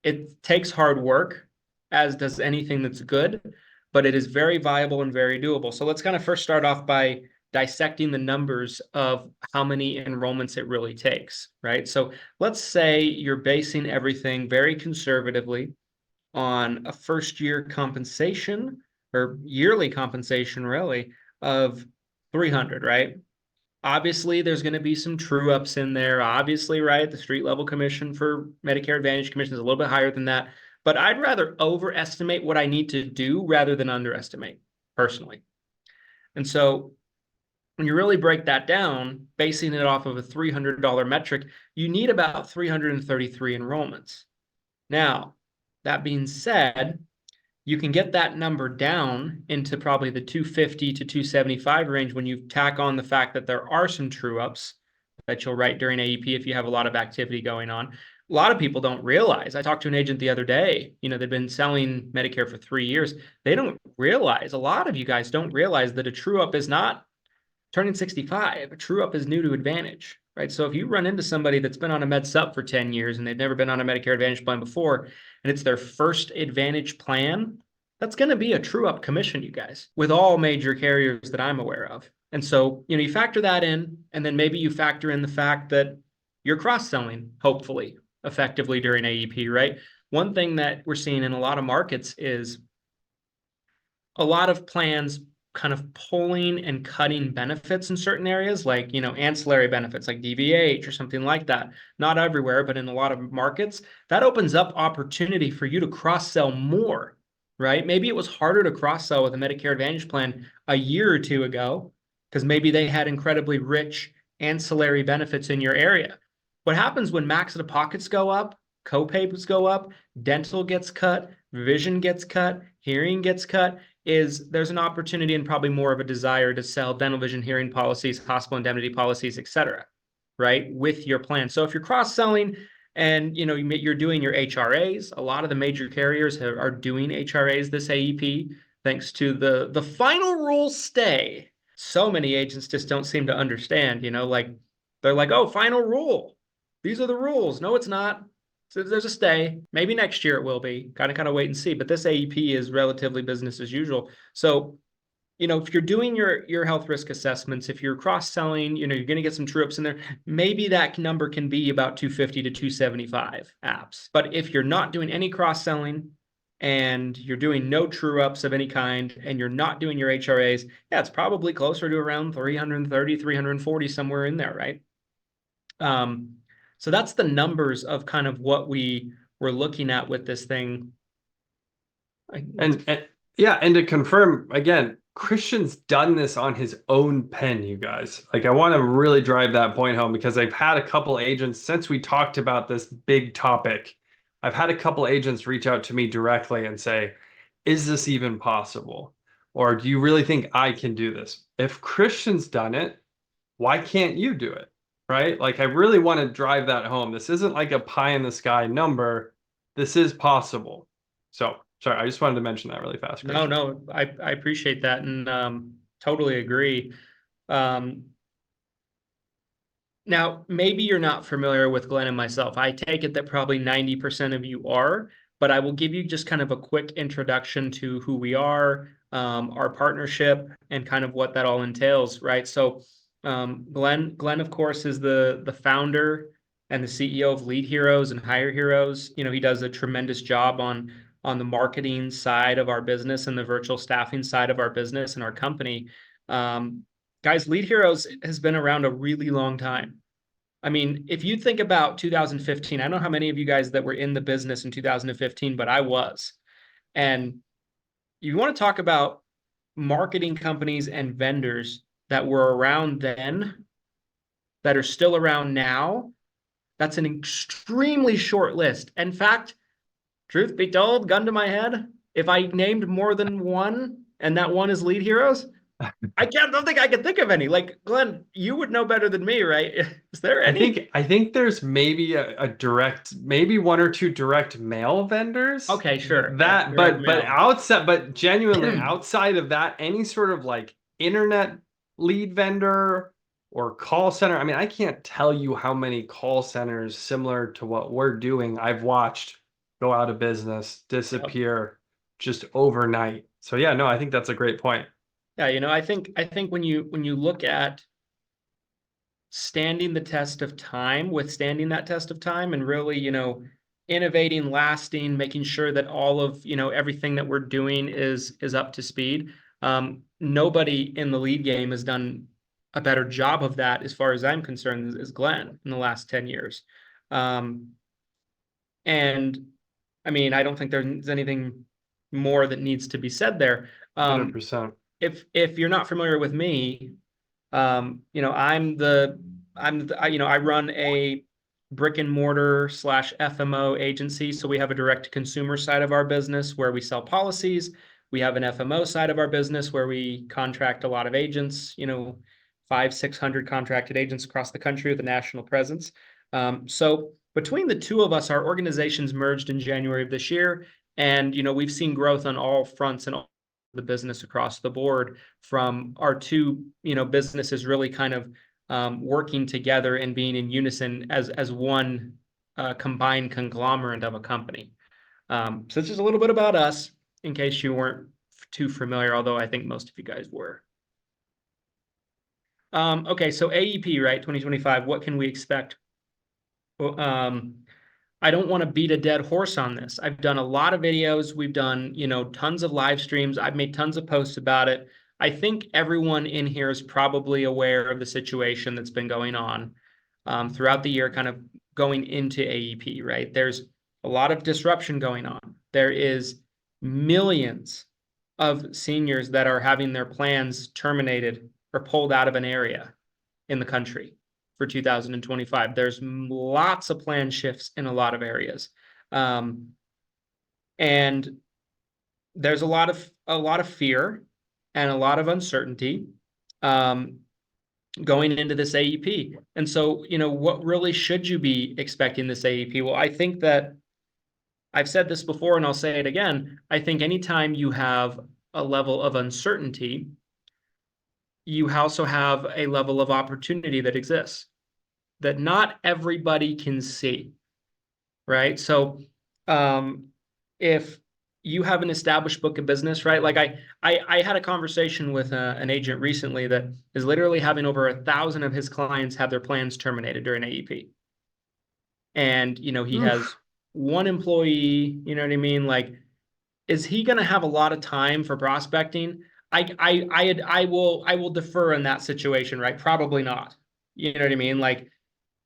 it takes hard work, as does anything that's good, but it is very viable and very doable. So let's kind of first start off by dissecting the numbers of how many enrollments it really takes, right? So let's say you're basing everything very conservatively on a first year compensation or yearly compensation, really, of 300, right? Obviously, there's going to be some true ups in there. Obviously, right? The street level commission for Medicare Advantage commission is a little bit higher than that. But I'd rather overestimate what I need to do rather than underestimate, personally. And so when you really break that down, basing it off of a $300 metric, you need about 333 enrollments. Now, that being said, you can get that number down into probably the 250 to 275 range when you tack on the fact that there are some true ups that you'll write during AEP if you have a lot of activity going on. A lot of people don't realize. I talked to an agent the other day, they've been selling Medicare for 3 years. They don't realize, a lot of you guys don't realize that a true up is not turning 65. A true up is new to Advantage, right? So if you run into somebody that's been on a Med Sup for 10 years and they've never been on a Medicare Advantage plan before, and it's their first Advantage plan, that's going to be a true up commission, you guys, with all major carriers that I'm aware of. And so, you factor that in, and then maybe you factor in the fact that you're cross-selling, hopefully, effectively during AEP, right? One thing that we're seeing in a lot of markets is a lot of plans kind of pulling and cutting benefits in certain areas, like, ancillary benefits like DVH or something like that. Not everywhere, but in a lot of markets, that opens up opportunity for you to cross-sell more, right? Maybe it was harder to cross-sell with a Medicare Advantage plan a year or two ago because maybe they had incredibly rich ancillary benefits in your area. What happens when max out-of-pockets go up, co-pays go up, dental gets cut, vision gets cut, hearing gets cut, is there's an opportunity and probably more of a desire to sell dental, vision, hearing policies, hospital indemnity policies, et cetera, right, with your plan. So if you're cross-selling and you're doing your HRAs, a lot of the major carriers are doing HRAs this AEP, thanks to the final rule stay. So many agents just don't seem to understand, like they're like, oh, final rule. These are the rules. No, it's not. So there's a stay. Maybe next year it will be. Kind of wait and see. But this AEP is relatively business as usual. So, if you're doing your health risk assessments, if you're cross-selling, you're going to get some true ups in there. Maybe that number can be about 250 to 275 apps. But if you're not doing any cross-selling and you're doing no true ups of any kind and you're not doing your HRAs, yeah, it's probably closer to around 330, 340, somewhere in there, right? So that's the numbers of kind of what we were looking at with this thing. And yeah, and to confirm again, Christian's done this on his own pen, you guys. Like I want to really drive that point home because I've had a couple agents since we talked about this big topic. I've had a couple agents reach out to me directly and say, "Is this even possible? Or do you really think I can do this? If Christian's done it, why can't you do it?" Right? Like I really want to drive that home. This isn't like a pie in the sky number. This is possible. So sorry, I just wanted to mention that really fast, No, Christian. no, I appreciate that and totally agree. Um, Now, maybe you're not familiar with Glenn and myself. I take it that probably 90% of you are, but I will give you just kind of a quick introduction to who we are, our partnership, and kind of what that all entails, right? So, Glenn, of course, is the founder and the CEO of Lead Heroes and Hire Heroes. He does a tremendous job on the marketing side of our business and the virtual staffing side of our business and our company. Um, Guys, Lead Heroes has been around a really long time. I mean, if you think about 2015, I don't know how many of you guys that were in the business in 2015, but I was. And you want to talk about marketing companies and vendors that were around then that are still around now, that's an extremely short list. In fact, truth be told, gun to my head, if I named more than one and that one is Lead Heroes, don't think I can think of any. Like, Glenn, you would know better than me, right? Is there I any? think I think there's maybe a direct, maybe one or two direct mail vendors Okay, sure. Yeah, that, direct but mail. outside, but genuinely outside of that, any sort of like internet lead vendor or call center. I mean, I can't tell you how many call centers similar to what we're doing I've watched go out of business, disappear just overnight. So yeah, no, I think that's a great point. Yeah, I think when you look at standing the test of time, withstanding that test of time, and really, innovating, lasting, making sure that all of, everything that we're doing is up to speed. Nobody in the lead game has done a better job of that, as far as I'm concerned, is Glenn in the last 10 years. Um, and I mean, I don't think there's anything more that needs to be said there. Um, 100%. if you're not familiar with me, I run a brick and mortar slash FMO agency. So we have a direct to consumer side of our business where we sell policies. We have an FMO side of our business where we contract a lot of agents, 600 contracted agents across the country with a national presence. So between the two of us, our organizations merged in January of this year. And, we've seen growth on all fronts and all the business across the board from our two, businesses really kind of working together and being in unison as one combined conglomerate of a company. So it's just a little bit about us, in case you weren't too familiar, although I think most of you guys were. Okay, so AEP, right? 2025. What can we expect? Well, I don't want to beat a dead horse on this. I've done a lot of videos. We've done, tons of live streams. I've made tons of posts about it. I think everyone in here is probably aware of the situation that's been going on throughout the year, kind of going into AEP, right? There's a lot of disruption going on. There is millions of seniors that are having their plans terminated or pulled out of an area in the country for 2025. There's lots of plan shifts in a lot of areas. And there's a lot of fear and a lot of uncertainty going into this AEP. And so, what really should you be expecting this AEP? Well, I think that I've said this before and I'll say it again. I think anytime you have a level of uncertainty, you also have a level of opportunity that exists that not everybody can see, right? So if you have an established book of business, right? Like I had a conversation with an agent recently that is literally having over 1,000 of his clients have their plans terminated during AEP. And, he has one employee, you know what I mean? Like, is he going to have a lot of time for prospecting? I will defer in that situation, right? Probably not. You know what I mean? Like,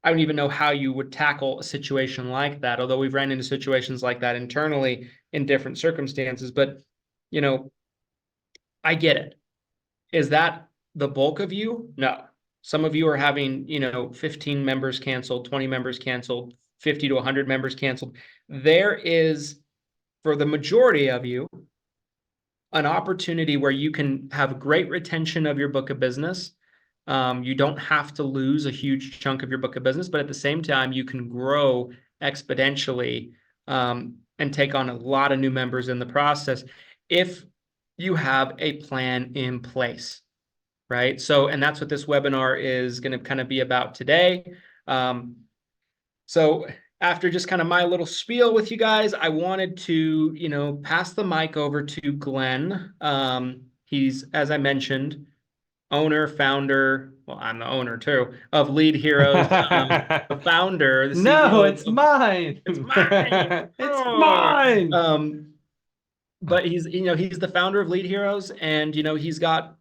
I don't even know how you would tackle a situation like that, although we've ran into situations like that internally in different circumstances. But, I get it. Is that the bulk of you? No. Some of you are having, 15 members canceled, 20 members canceled, 50 to 100 members canceled. There is, for the majority of you, an opportunity where you can have great retention of your book of business. You don't have to lose a huge chunk of your book of business, but at the same time, you can grow exponentially and take on a lot of new members in the process if you have a plan in place, right? So, and that's what this webinar is going to kind of be about today. So after just kind of my little spiel with you guys, I wanted to, pass the mic over to Glenn. He's, as I mentioned, owner, founder, well, I'm the owner too, of Lead Heroes, the founder, the No, CEO it's of, mine. it's mine. It's Oh. mine. But he's the founder of Lead Heroes, and he's got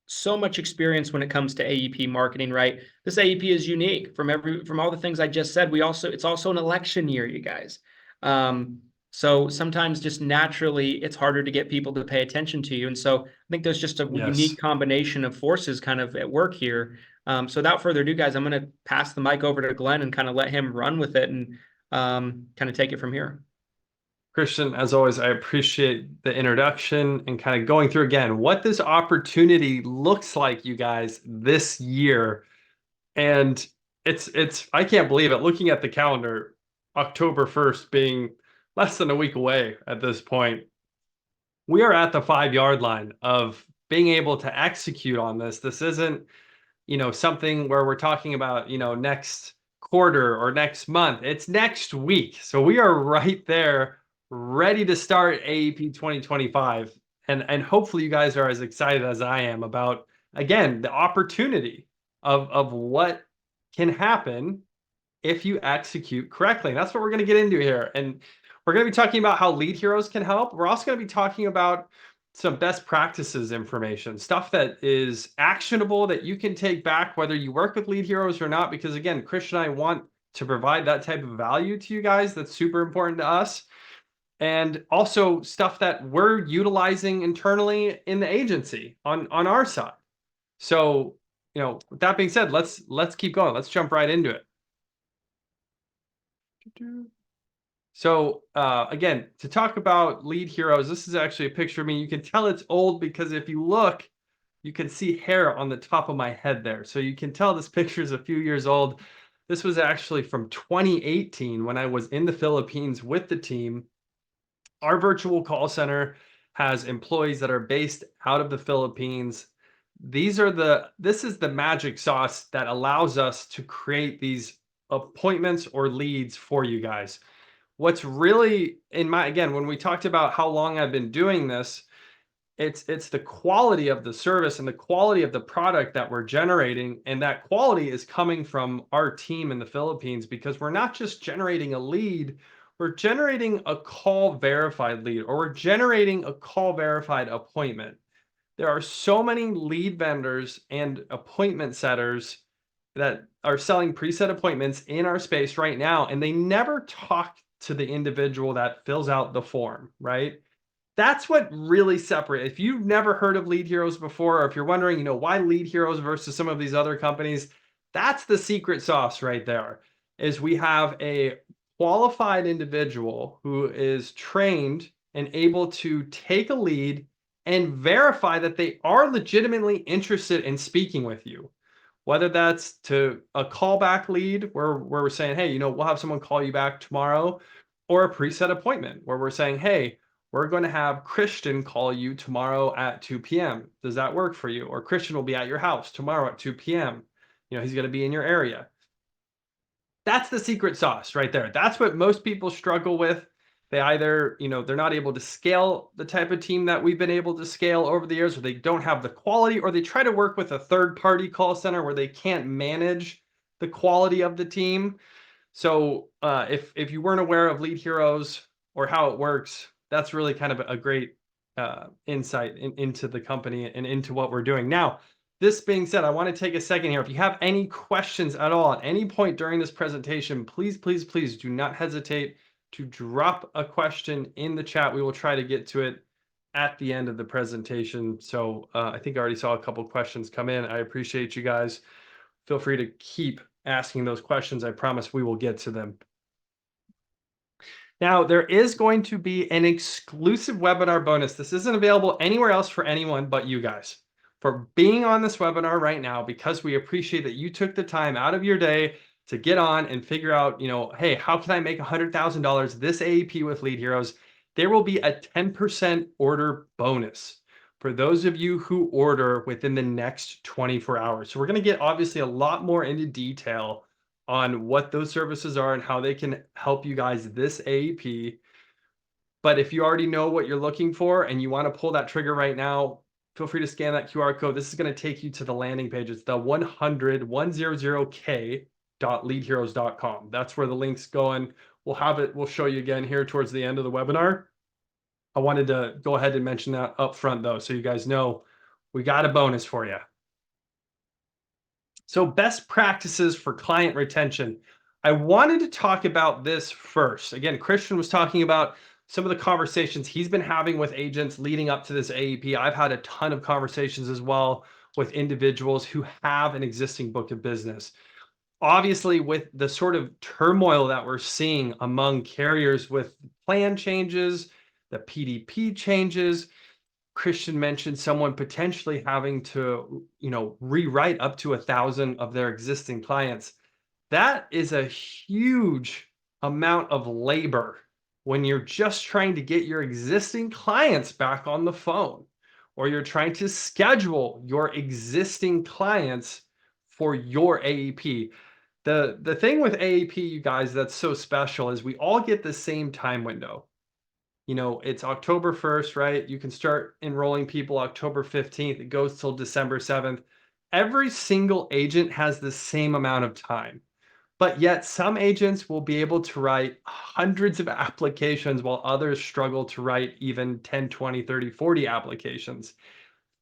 so much experience when it comes to AEP marketing, right? This AEP is unique from all the things I just said. It's also an election year, you guys. So sometimes just naturally it's harder to get people to pay attention to you. And so I think there's just a unique combination of forces kind of at work here. So without further ado, guys, I'm going to pass the mic over to Glenn and kind of let him run with it and kind of take it from here. Christian, as always, I appreciate the introduction and kind of going through again what this opportunity looks like, you guys, this year. And it's I can't believe it. Looking at the calendar, October 1st being less than a week away at this point. We are at the 5-yard line of being able to execute on this. This isn't, something where we're talking about, next quarter or next month. It's next week. So we are right there, ready to start AEP 2025. And hopefully you guys are as excited as I am about, again, the opportunity of what can happen if you execute correctly. And that's what we're going to get into here. And we're going to be talking about how Lead Heroes can help. We're also going to be talking about some best practices information, stuff that is actionable that you can take back, whether you work with Lead Heroes or not, because again, Christian and I want to provide that type of value to you guys. That's super important to us. And also stuff that we're utilizing internally in the agency on our side. So, with that being said, let's keep going. Let's jump right into it. So again, to talk about Lead Heroes, this is actually a picture of me. You can tell it's old because if you look, you can see hair on the top of my head there. So you can tell this picture is a few years old. This was actually from 2018 when I was in the Philippines with the team. Our virtual call center has employees that are based out of the Philippines. This is the magic sauce that allows us to create these appointments or leads for you guys. What's really again, when we talked about how long I've been doing this, it's the quality of the service and the quality of the product that we're generating, and that quality is coming from our team in the Philippines, because we're not just generating a lead, we're generating a call verified lead, or we're generating a call verified appointment. There are so many lead vendors and appointment setters that are selling preset appointments in our space right now, and they never talk to the individual that fills out the form, right? That's what really separates. If you've never heard of Lead Heroes before, or if you're wondering, why Lead Heroes versus some of these other companies, that's the secret sauce right there. Is we have a qualified individual who is trained and able to take a lead and verify that they are legitimately interested in speaking with you. Whether that's to a callback lead where we're saying, hey, we'll have someone call you back tomorrow, or a preset appointment where we're saying, hey, we're going to have Christian call you tomorrow at 2 p.m. Does that work for you? Or Christian will be at your house tomorrow at 2 p.m. He's going to be in your area. That's the secret sauce right there. That's what most people struggle with. They either, they're not able to scale the type of team that we've been able to scale over the years, or they don't have the quality, or they try to work with a third-party call center where they can't manage the quality of the team. So if you weren't aware of Lead Heroes or how it works, that's really kind of a great insight into the company and into what we're doing. Now, this being said, I want to take a second here. If you have any questions at all at any point during this presentation, please, please, please do not hesitate to drop a question in the chat. We will try to get to it at the end of the presentation. So I think I already saw a couple questions come in. I appreciate you guys. Feel free to keep asking those questions. I promise we will get to them. Now, there is going to be an exclusive webinar bonus. This isn't available anywhere else for anyone but you guys. For being on this webinar right now, because we appreciate that you took the time out of your day to get on and figure out, hey, how can I make $100,000 this AEP with Lead Heroes? There will be a 10% order bonus for those of you who order within the next 24 hours. So we're going to get obviously a lot more into detail on what those services are and how they can help you guys this AEP. But if you already know what you're looking for and you want to pull that trigger right now, feel free to scan that QR code. This is going to take you to the landing page. It's the 100k.leadheroes.com. That's where the link's going. We'll have it. We'll show you again here towards the end of the webinar. I wanted to go ahead and mention that up front, though, so you guys know we got a bonus for you. So best practices for client retention. I wanted to talk about this first. Again, Christian was talking about some of the conversations he's been having with agents leading up to this AEP. I've had a ton of conversations as well with individuals who have an existing book of business. Obviously, with the sort of turmoil that we're seeing among carriers with plan changes, the PDP changes, Christian mentioned someone potentially having to, rewrite up to 1,000 of their existing clients. That is a huge amount of labor when you're just trying to get your existing clients back on the phone, or you're trying to schedule your existing clients for your AEP. The thing with AEP, you guys, that's so special is we all get the same time window. It's October 1st, right? You can start enrolling people October 15th. It goes till December 7th. Every single agent has the same amount of time. But yet some agents will be able to write hundreds of applications while others struggle to write even 10, 20, 30, 40 applications.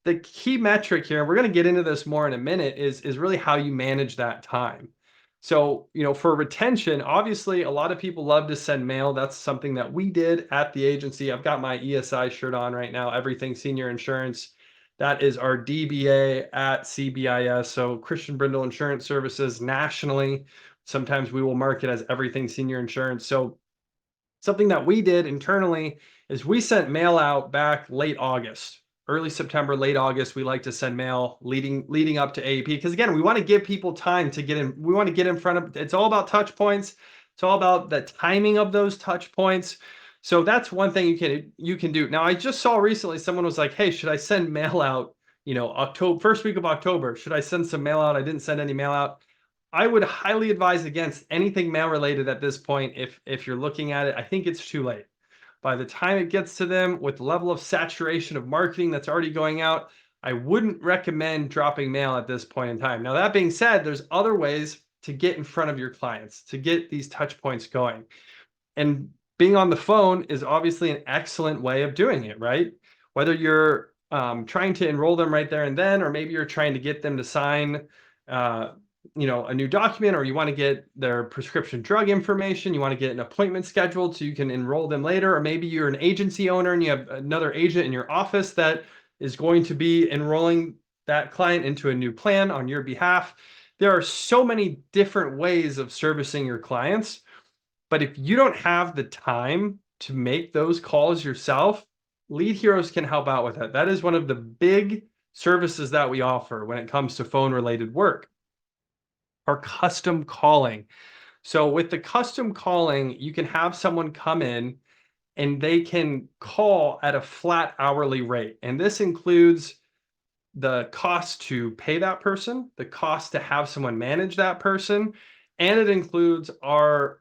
The key metric here, and we're going to get into this more in a minute, is really how you manage that time. So, for retention, obviously a lot of people love to send mail. That's something that we did at the agency. I've got my ESI shirt on right now, Everything Senior Insurance. That is our DBA at CBIS. So Christian Brindle Insurance Services nationally. Sometimes we will mark it as Everything Senior Insurance. So something that we did internally is we sent mail out back late August, early September, late August. We like to send mail leading up to AEP because again, we want to give people time to get in. We want to get in front of. It's all about touch points. It's all about the timing of those touch points. So that's one thing you can do. Now, I just saw recently someone was like, "Hey, should I send mail out? October, first week of October. Should I send some mail out? I didn't send any mail out." I would highly advise against anything mail related at this point. If you're looking at it, I think it's too late. By the time it gets to them with the level of saturation of marketing that's already going out, I wouldn't recommend dropping mail at this point in time. Now, that being said, there's other ways to get in front of your clients, to get these touch points going. And being on the phone is obviously an excellent way of doing it, right? Whether you're trying to enroll them right there and then, or maybe you're trying to get them to sign a new document, or you want to get their prescription drug information, you want to get an appointment scheduled so you can enroll them later, or maybe you're an agency owner and you have another agent in your office that is going to be enrolling that client into a new plan on your behalf. There are so many different ways of servicing your clients, but if you don't have the time to make those calls yourself, Lead Heroes can help out with it. That is one of the big services that we offer when it comes to phone related work. Our custom calling. So with the custom calling, you can have someone come in and they can call at a flat hourly rate. And this includes the cost to pay that person, the cost to have someone manage that person, and it includes our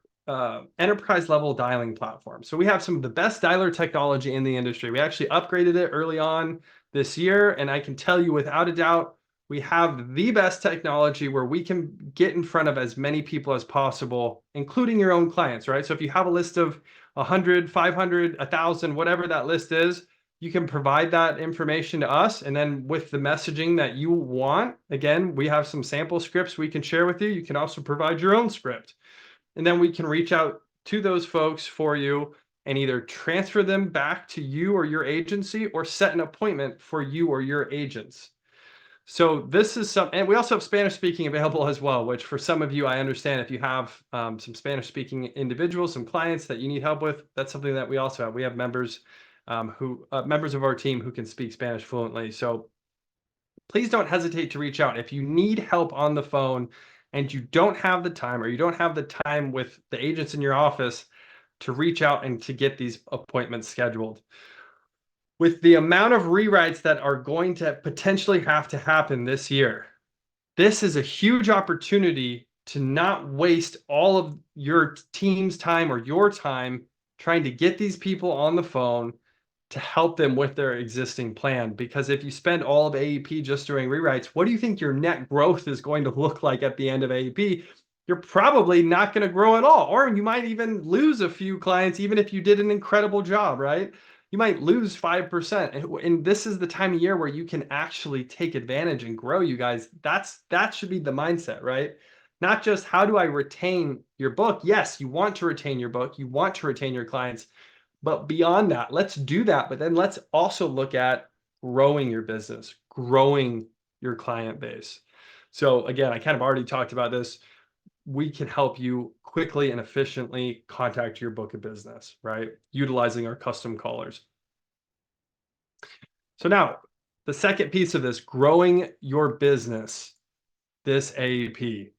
enterprise level dialing platform. So we have some of the best dialer technology in the industry. We actually upgraded it early on this year, and I can tell you without a doubt, we have the best technology where we can get in front of as many people as possible, including your own clients, right? So if you have a list of 100, 500, 1,000, whatever that list is, you can provide that information to us. And then with the messaging that you want, again, we have some sample scripts we can share with you. You can also provide your own script. And then we can reach out to those folks for you and either transfer them back to you or your agency or set an appointment for you or your agents. So this is and we also have Spanish speaking available as well, which for some of you, I understand if you have some Spanish speaking individuals, some clients that you need help with, that's something that we also have. We have members members of our team who can speak Spanish fluently. So please don't hesitate to reach out. If you need help on the phone and you don't have the time, or you don't have the time with the agents in your office to reach out and to get these appointments scheduled. With the amount of rewrites that are going to potentially have to happen this year, this is a huge opportunity to not waste all of your team's time or your time trying to get these people on the phone to help them with their existing plan. Because if you spend all of AEP just doing rewrites, what do you think your net growth is going to look like at the end of AEP? You're probably not going to grow at all, or you might even lose a few clients, even if you did an incredible job, right? You might lose 5%. And this is the time of year where you can actually take advantage and grow, you guys. That should be the mindset, right? Not just how do I retain your book? Yes, you want to retain your book. You want to retain your clients. But beyond that, let's do that. But then let's also look at growing your business, growing your client base. So again, I kind of already talked about this. We can help you quickly and efficiently contact your book of business, right? Utilizing our custom callers. So now the second piece of this, growing your business, this AEP,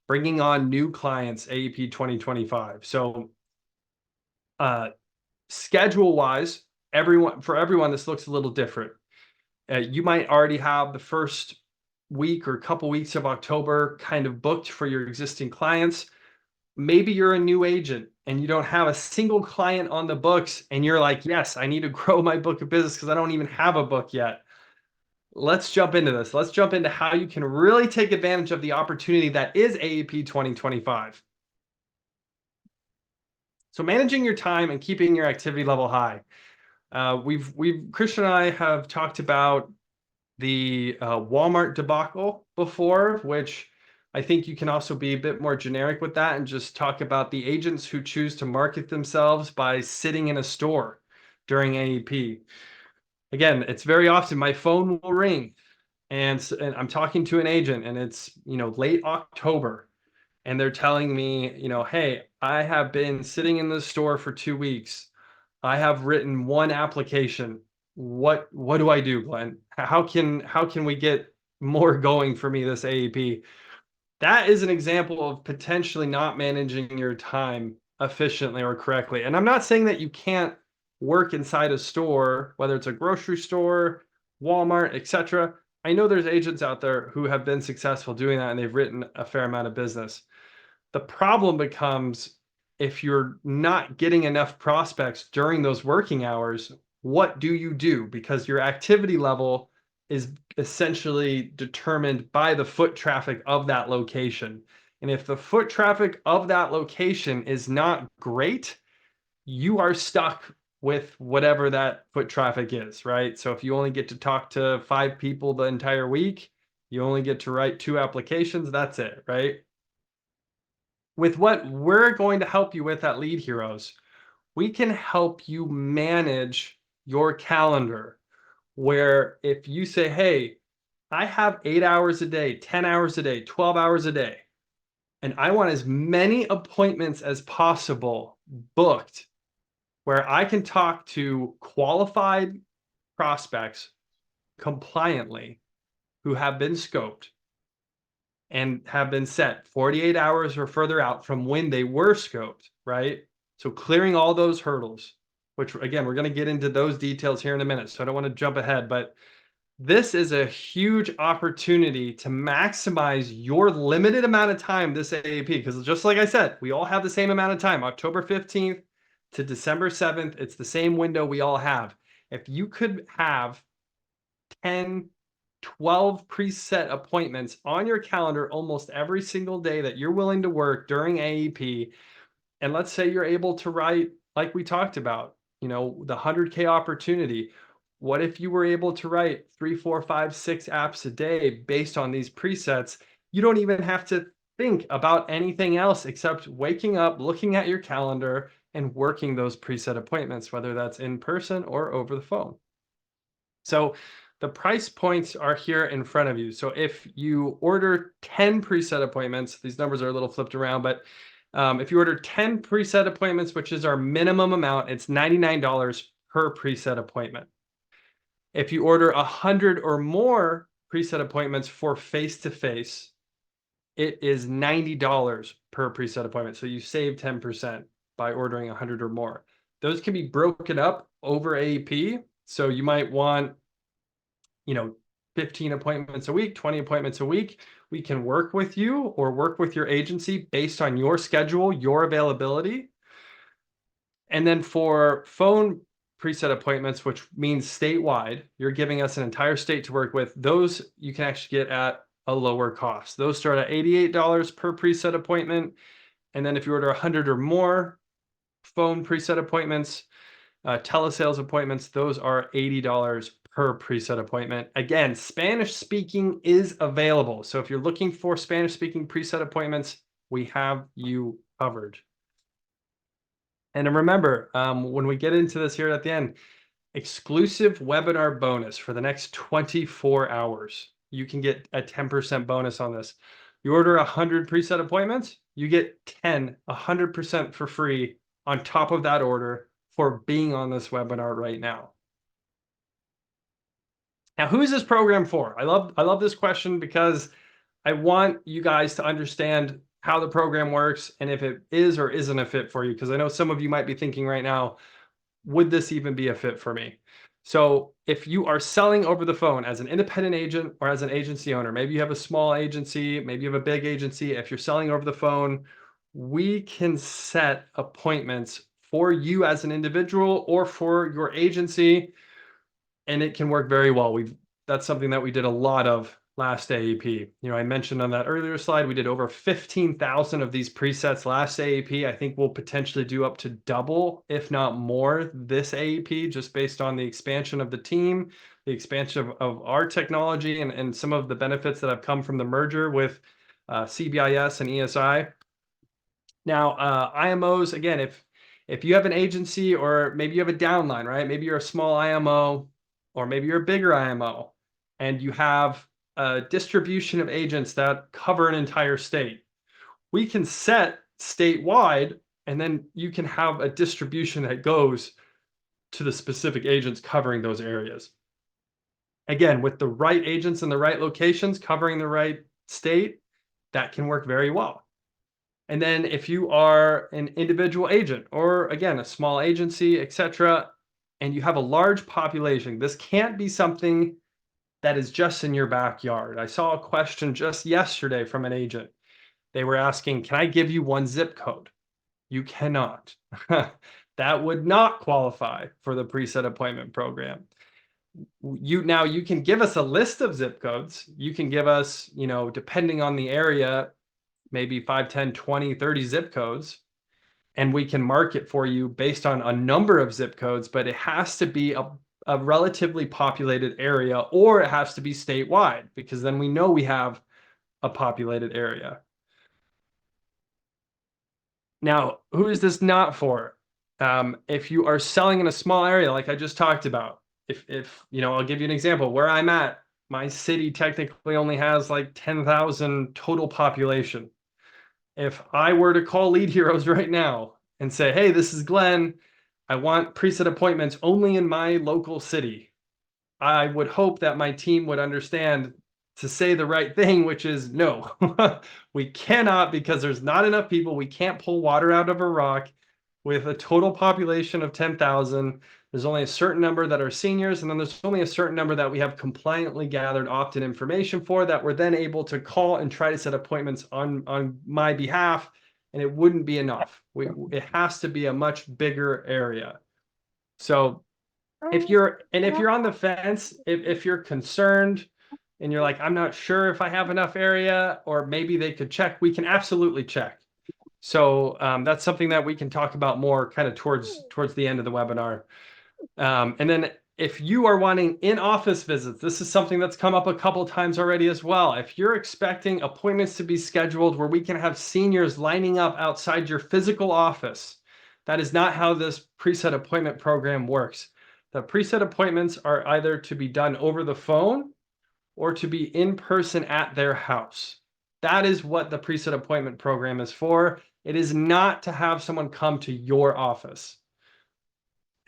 bringing on new clients, AEP 2025. So schedule wise, for everyone, this looks a little different. You might already have the first week or couple weeks of October kind of booked for your existing clients. Maybe you're a new agent and you don't have a single client on the books and you're like, yes, I need to grow my book of business because I don't even have a book yet. Let's jump into this. Let's jump into how you can really take advantage of the opportunity that is AEP 2025. So managing your time and keeping your activity level high. Christian and I have talked about the Walmart debacle before, which I think you can also be a bit more generic with that and just talk about the agents who choose to market themselves by sitting in a store during AEP. Again, it's very often my phone will ring and I'm talking to an agent and it's, late October and they're telling me, hey, I have been sitting in the store for 2 weeks. I have written one application. What do I do, Glenn? How can we get more going for me this AEP? That is an example of potentially not managing your time efficiently or correctly. And I'm not saying that you can't work inside a store, whether it's a grocery store, Walmart, etc. I know there's agents out there who have been successful doing that and they've written a fair amount of business. The problem becomes if you're not getting enough prospects during those working hours, what do you do? Because your activity level is essentially determined by the foot traffic of that location. And if the foot traffic of that location is not great, you are stuck with whatever that foot traffic is, right? So if you only get to talk to 5 people the entire week, you only get to write 2 applications, that's it, right? With what we're going to help you with at Lead Heroes, we can help you manage your calendar where if you say, hey, I have 8 hours a day, 10 hours a day, 12 hours a day, and I want as many appointments as possible booked where I can talk to qualified prospects compliantly who have been scoped and have been set 48 hours or further out from when they were scoped, right? So clearing all those hurdles, which again, we're going to get into those details here in a minute. So I don't want to jump ahead, but this is a huge opportunity to maximize your limited amount of time this AAP. Because just like I said, we all have the same amount of time, October 15th to December 7th. It's the same window we all have. If you could have 10, 12 preset appointments on your calendar almost every single day that you're willing to work during AEP. And let's say you're able to write, like we talked about, the 100K opportunity. What if you were able to write 3, 4, 5, 6 apps a day based on these presets? You don't even have to think about anything else except waking up, looking at your calendar, and working those preset appointments, whether that's in person or over the phone. So the price points are here in front of you. So if you order 10 preset appointments, these numbers are a little flipped around, but if you order 10 preset appointments, which is our minimum amount, it's $99 per preset appointment. If you order 100 or more preset appointments for face-to-face, it is $90 per preset appointment. So you save 10% by ordering 100 or more. Those can be broken up over AEP. So you might want 15 appointments a week, 20 appointments a week. We can work with you or work with your agency based on your schedule, your availability. And then for phone preset appointments, which means statewide, you're giving us an entire state to work with. Those you can actually get at a lower cost. Those start at $88 per preset appointment. And then if you order 100 or more phone preset appointments, telesales appointments, those are $80 per preset appointment. Again, Spanish speaking is available. So if you're looking for Spanish speaking preset appointments, we have you covered. And remember, when we get into this here at the end, exclusive webinar bonus for the next 24 hours. You can get a 10% bonus on this. You order 100 preset appointments, you get 100% for free on top of that order for being on this webinar right now. Now, who is this program for? I love this question because I want you guys to understand how the program works and if it is or isn't a fit for you. Because I know some of you might be thinking right now, would this even be a fit for me? So if you are selling over the phone as an independent agent or as an agency owner, maybe you have a small agency, maybe you have a big agency. If you're selling over the phone, we can set appointments for you as an individual or for your agency, and it can work very well. That's something that we did a lot of last AEP. I mentioned on that earlier slide, we did over 15,000 of these presets last AEP. I think we'll potentially do up to double, if not more, this AEP, just based on the expansion of the team, the expansion of our technology, and some of the benefits that have come from the merger with CBIS and ESI. Now, IMOs, again, if you have an agency or maybe you have a downline, right? Maybe you're a small IMO or maybe you're a bigger IMO and you have a distribution of agents that cover an entire state. We can set statewide, and then you can have a distribution that goes to the specific agents covering those areas. Again, with the right agents in the right locations covering the right state, that can work very well. And then if you are an individual agent or again, a small agency, etc., and you have a large population, this can't be something that is just in your backyard. I saw a question just yesterday from an agent. They were asking, can I give you one zip code? You cannot. That would not qualify for the preset appointment program. You can give us a list of zip codes. You can give us, depending on the area, maybe 5, 10, 20, 30 zip codes, and we can mark it for you based on a number of zip codes, but it has to be a relatively populated area, or it has to be statewide, because then we know we have a populated area. Now, who is this not for? If you are selling in a small area, like I just talked about, if I'll give you an example. Where I'm at, my city technically only has like 10,000 total population. If I were to call Lead Heroes right now and say, hey, this is Glenn, I want preset appointments only in my local city, I would hope that my team would understand to say the right thing, which is no, we cannot, because there's not enough people. We can't pull water out of a rock with a total population of 10,000. There's only a certain number that are seniors, and then there's only a certain number that we have compliantly gathered opt-in information for that we're then able to call and try to set appointments on my behalf, and it wouldn't be enough. It has to be a much bigger area. So if you're on the fence, if you're concerned and you're like, I'm not sure if I have enough area, or maybe they could check, we can absolutely check. So that's something that we can talk about more kind of towards the end of the webinar. And then if you are wanting in-office visits, this is something that's come up a couple times already as well. If you're expecting appointments to be scheduled where we can have seniors lining up outside your physical office, that is not how this preset appointment program works. The preset appointments are either to be done over the phone or to be in person at their house. That is what the preset appointment program is for. It is not to have someone come to your office.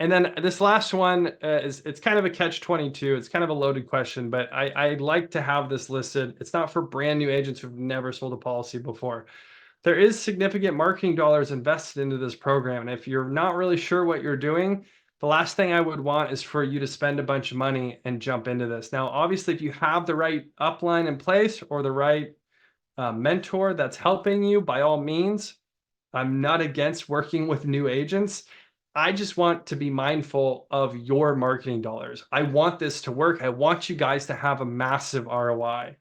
And then this last one it's kind of a catch-22. It's kind of a loaded question, but I like to have this listed. It's not for brand new agents who've never sold a policy before. There is significant marketing dollars invested into this program. And if you're not really sure what you're doing, the last thing I would want is for you to spend a bunch of money and jump into this. Now, obviously, if you have the right upline in place or the right mentor that's helping you, by all means, I'm not against working with new agents. I just want to be mindful of your marketing dollars. I want this to work. I want you guys to have a massive ROI.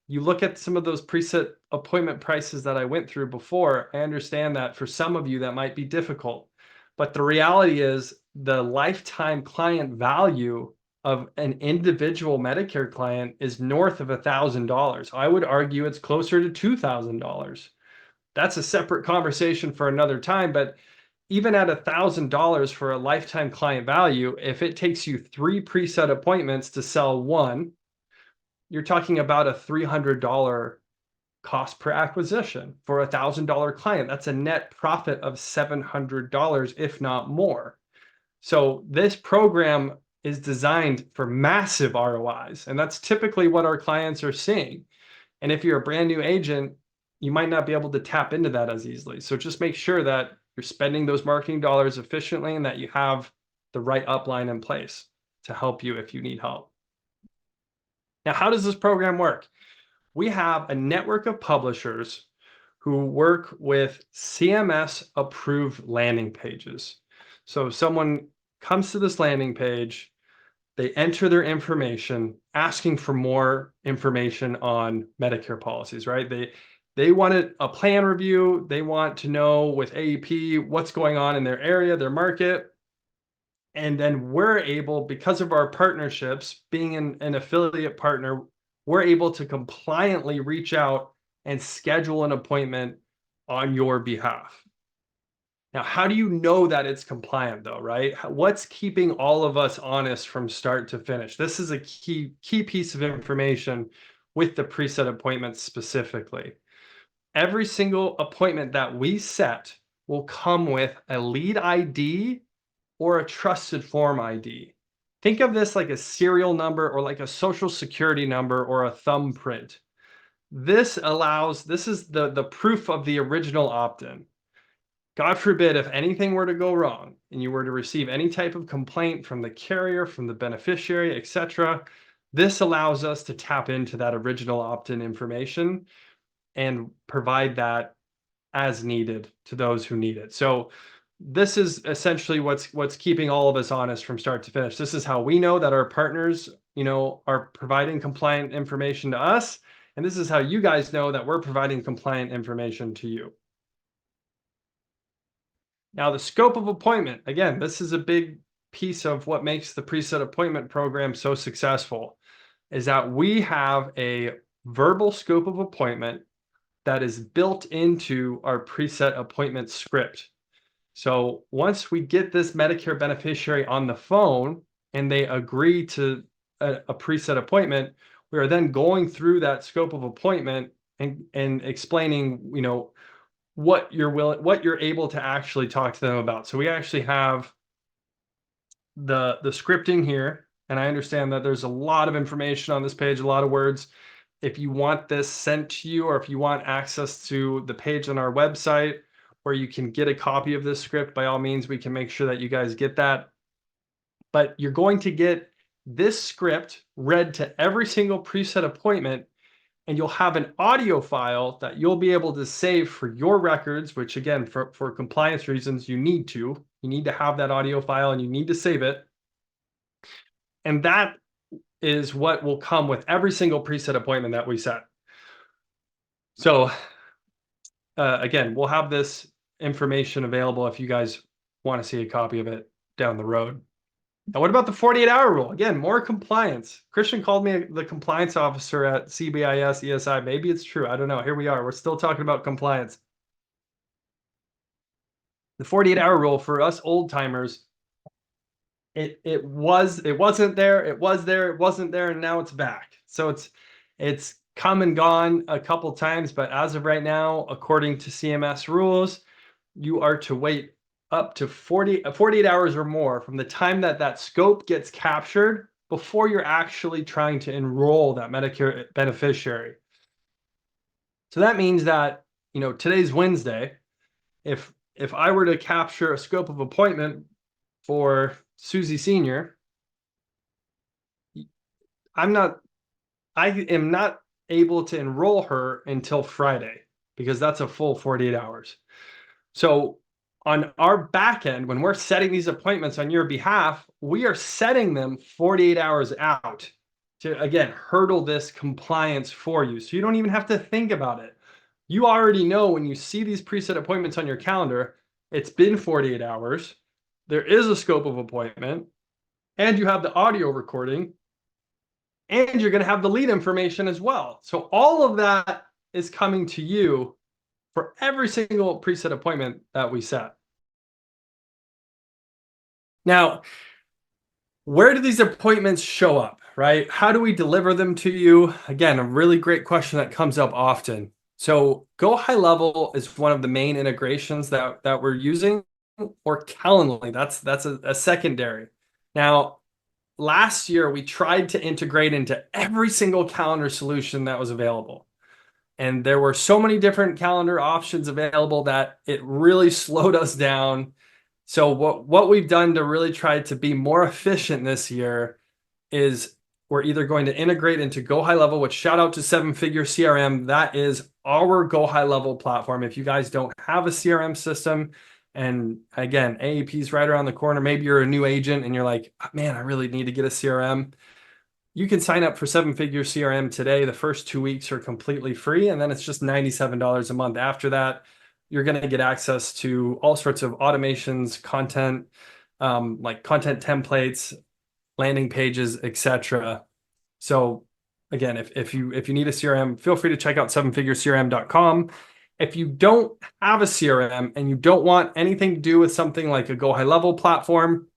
You look at some of those preset appointment prices that I went through before. I understand that for some of you that might be difficult, but the reality is the lifetime client value of an individual Medicare client is north of $1,000. I would argue it's closer to $2,000. That's a separate conversation for another time, but even at $1,000 for a lifetime client value, if it takes you 3 preset appointments to sell one, you're talking about a $300 cost per acquisition for a $1,000 client. That's a net profit of $700, if not more. So this program is designed for massive ROIs, and that's typically what our clients are seeing. And if you're a brand new agent, you might not be able to tap into that as easily. So just make sure that you're spending those marketing dollars efficiently and that you have the right upline in place. to help you if you need help. Now, how does this program work? We have a network of publishers who work with CMS approved landing pages. So if someone comes to this landing page, they enter their information asking for more information on Medicare policies, right? They wanted a plan review. They want to know with AEP what's going on in their area, their market. And then we're able, because of our partnerships, being an affiliate partner, we're able to compliantly reach out and schedule an appointment on your behalf. Now, how do you know that it's compliant though, right? What's keeping all of us honest from start to finish? This is a key piece of information with the preset appointments specifically. Every single appointment that we set will come with a lead ID or a trusted form ID. Think of this like a serial number or like a social security number or a thumbprint. This is the proof of the original opt-in. God forbid if anything were to go wrong and you were to receive any type of complaint from the carrier, from the beneficiary, etc., this allows us to tap into that original opt-in information and provide that as needed to those who need it. So this is essentially what's keeping all of us honest from start to finish. This is how we know that our partners, are providing compliant information to us, and this is how you guys know that we're providing compliant information to you. Now, the scope of appointment, again, this is a big piece of what makes the preset appointment program so successful, is that we have a verbal scope of appointment that is built into our preset appointment script. So once we get this Medicare beneficiary on the phone and they agree to a preset appointment, we are then going through that scope of appointment and explaining, what you're able to actually talk to them about. So we actually have the scripting here, and I understand that there's a lot of information on this page, a lot of words. If you want this sent to you, or if you want access to the page on our website where you can get a copy of this script, by all means, we can make sure that you guys get that. But you're going to get this script read to every single preset appointment, and you'll have an audio file that you'll be able to save for your records, which again, for compliance reasons, you need to have that audio file and you need to save it. And that is what will come with every single preset appointment that we set. So again, we'll have this information available if you guys want to see a copy of it down the road. Now, what about the 48-hour rule? Again, more compliance. Christian called me the compliance officer at CBIS ESI. Maybe it's true. I don't know. Here we are. We're still talking about compliance. The 48-hour rule for us old timers, it wasn't there, it was there, it wasn't there, and now it's back. So it's come and gone a couple times, but as of right now, according to CMS rules, you are to wait up to 48 hours or more from the time that scope gets captured before you're actually trying to enroll that Medicare beneficiary. So that means that, today's Wednesday. If I were to capture a scope of appointment for Susie Senior, I am not able to enroll her until Friday because that's a full 48 hours. So on our back end, when we're setting these appointments on your behalf, we are setting them 48 hours out to, again, hurdle this compliance for you. So you don't even have to think about it. You already know when you see these preset appointments on your calendar, it's been 48 hours. There is a scope of appointment, and you have the audio recording, and you're going to have the lead information as well. So all of that is coming to you for every single preset appointment that we set. Now, where do these appointments show up, right? How do we deliver them to you? Again, a really great question that comes up often. So Go High Level is one of the main integrations that we're using, or Calendly, that's a secondary. Now, last year, we tried to integrate into every single calendar solution that was available. And there were so many different calendar options available that it really slowed us down. So what we've done to really try to be more efficient this year is we're either going to integrate into Go High Level, which shout out to Seven Figure CRM. That is our Go High Level platform. If you guys don't have a CRM system, and again, AEP is right around the corner. Maybe you're a new agent and you're like, man, I really need to get a CRM. You can sign up for Seven Figure CRM today. The first 2 weeks are completely free, and then it's just $97 a month. After that, you're going to get access to all sorts of automations, content, like content templates, landing pages, etc. So again, if you need a CRM, feel free to check out sevenfigurecrm.com. If you don't have a CRM and you don't want anything to do with something like a Go High Level platform,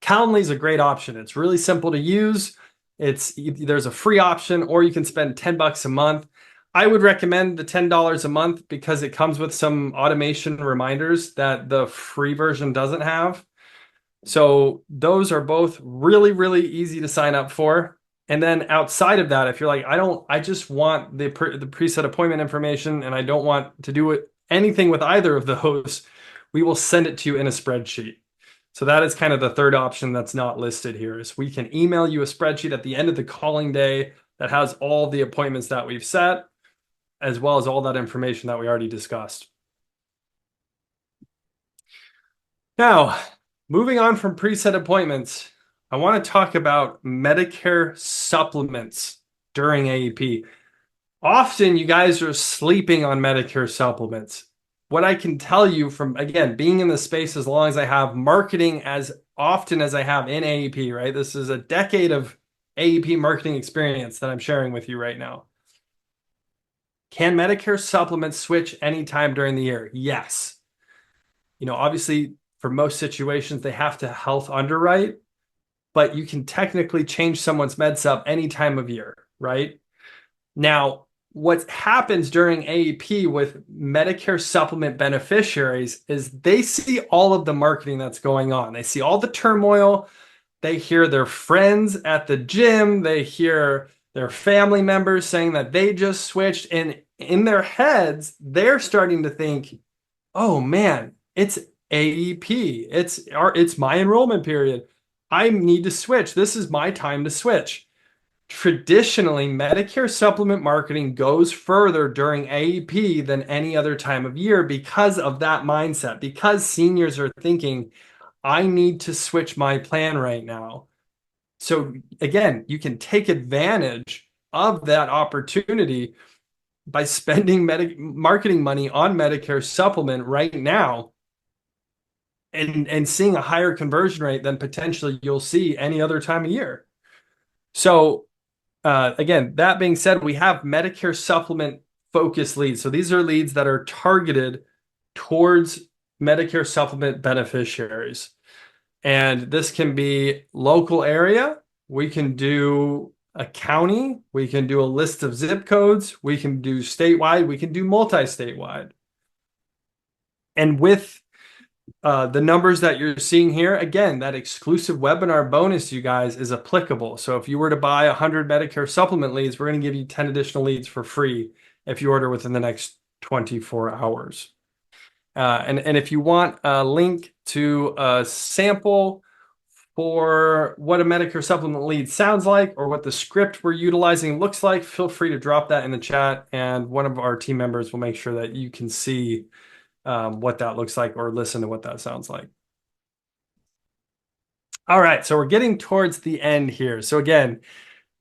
Calendly is a great option. It's really simple to use. There's a free option, or you can spend $10 a month. I would recommend the $10 a month because it comes with some automation reminders that the free version doesn't have. So those are both really, really easy to sign up for. And then outside of that, if you're like, I just want the preset appointment information and I don't want to do anything with either of those, we will send it to you in a spreadsheet. So that is kind of the third option that's not listed here, is we can email you a spreadsheet at the end of the calling day that has all the appointments that we've set, as well as all that information that we already discussed. Now, moving on from preset appointments, I want to talk about Medicare supplements during AEP. Often you guys are sleeping on Medicare supplements. What I can tell you from, again, being in the space as long as I have, marketing as often as I have in AEP, right? This is a decade of AEP marketing experience that I'm sharing with you right now. Can Medicare supplements switch anytime during the year? Yes. Obviously, for most situations, they have to health underwrite, but you can technically change someone's med sup any time of year, right? Now, what happens during AEP with Medicare supplement beneficiaries is they see all of the marketing that's going on. They see all the turmoil. They hear their friends at the gym. They hear their family members saying that they just switched. And in their heads, they're starting to think, oh man, it's AEP. It's my enrollment period. I need to switch. This is my time to switch. Traditionally, Medicare supplement marketing goes further during AEP than any other time of year because of that mindset, because seniors are thinking, I need to switch my plan right now. So again, you can take advantage of that opportunity by spending marketing money on Medicare supplement right now and seeing a higher conversion rate than potentially you'll see any other time of year. So again, that being said, we have Medicare supplement focused leads. So these are leads that are targeted towards Medicare supplement beneficiaries. And this can be local area. We can do a county. We can do a list of zip codes. We can do statewide. We can do multi-statewide. And with the numbers that you're seeing here, again, that exclusive webinar bonus, you guys, is applicable. So if you were to buy 100 Medicare supplement leads, we're going to give you 10 additional leads for free if you order within the next 24 hours. And if you want a link to a sample for what a Medicare supplement lead sounds like or what the script we're utilizing looks like, feel free to drop that in the chat, and one of our team members will make sure that you can see what that looks like or listen to what that sounds like. All right, so we're getting towards the end here. So again,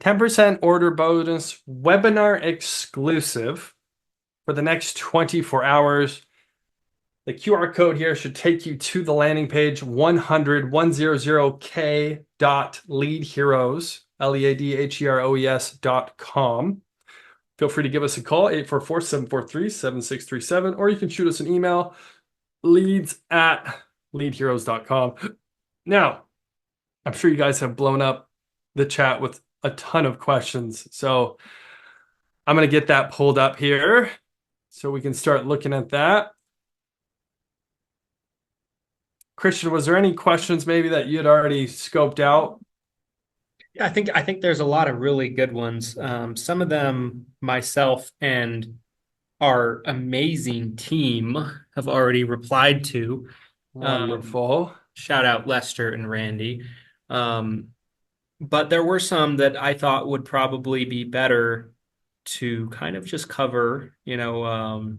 10% order bonus, webinar exclusive for the next 24 hours. The QR code here should take you to the landing page 100k.leadheroes, leadheroes.com. Feel free to give us a call, 844-743-7637, or you can shoot us an email, leads@leadheroes.com. Now, I'm sure you guys have blown up the chat with a ton of questions. So I'm going to get that pulled up here so we can start looking at that. Christian, was there any questions maybe that you had already scoped out? I think there's a lot of really good ones. Some of them myself and our amazing team have already replied to. Wonderful. Shout out Lester and Randy. Um, but there were some that I thought would probably be better to kind of just cover, so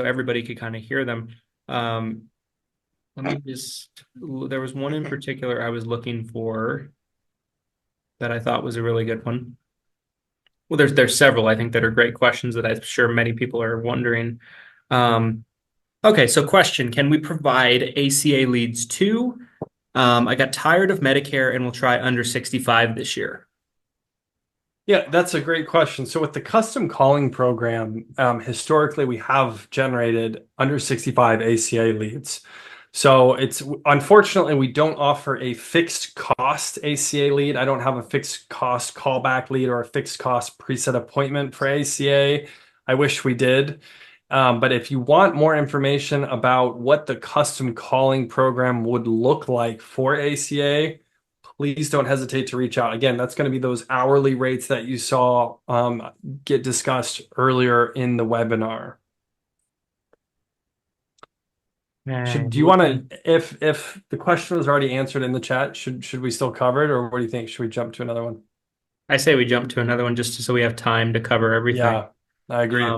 everybody could kind of hear them. Um, let me just, there was one in particular I was looking for that I thought was a really good one. Well, there's several I think that are great questions that I'm sure many people are wondering. Um, okay, so question, can we provide ACA leads too? I got tired of Medicare and will try under 65 this year. Yeah, that's a great question. So with the custom calling program, historically we have generated under 65 ACA leads. So it's unfortunately we don't offer a fixed cost ACA lead. I don't have a fixed cost callback lead or a fixed cost preset appointment for ACA. I wish we did. But if you want more information about what the custom calling program would look like for ACA, please don't hesitate to reach out. Again, that's going to be those hourly rates that you saw get discussed earlier in the webinar. Do you want to, if the question was already answered in the chat, should we still cover it, or what do you think? Should we jump to another one? I say we jump to another one just so we have time to cover everything. Yeah, I agree.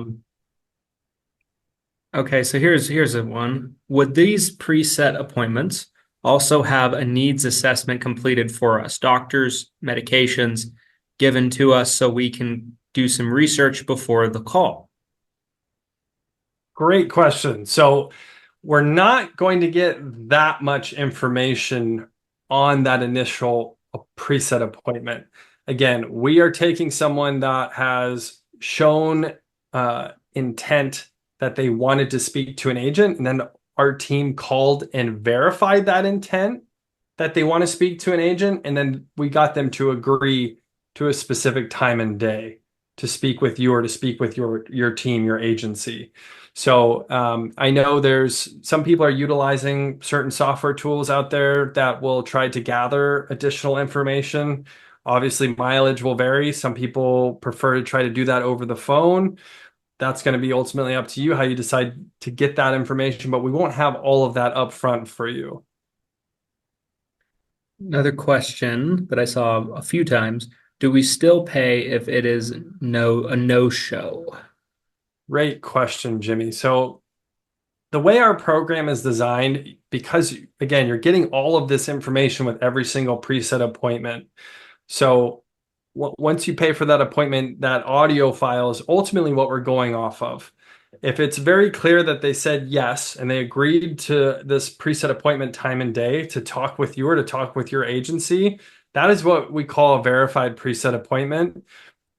Okay, so here's a one. Would these preset appointments also have a needs assessment completed for us? Doctors, medications given to us so we can do some research before the call? Great question. So we're not going to get that much information on that initial preset appointment. Again, we are taking someone that has shown intent that they wanted to speak to an agent, and then our team called and verified that intent that they want to speak to an agent, and then we got them to agree to a specific time and day to speak with you or to speak with your team, your agency. So I know there's some people are utilizing certain software tools out there that will try to gather additional information. Obviously, mileage will vary. Some people prefer to try to do that over the phone. That's going to be ultimately up to you how you decide to get that information, but we won't have all of that up front for you. Another question that I saw a few times, do we still pay if it is a no-show? Great question, Jimmy. So the way our program is designed, because again, you're getting all of this information with every single preset appointment. So once you pay for that appointment, that audio file is ultimately what we're going off of. If it's very clear that they said yes and they agreed to this preset appointment time and day to talk with you or to talk with your agency, that is what we call a verified preset appointment.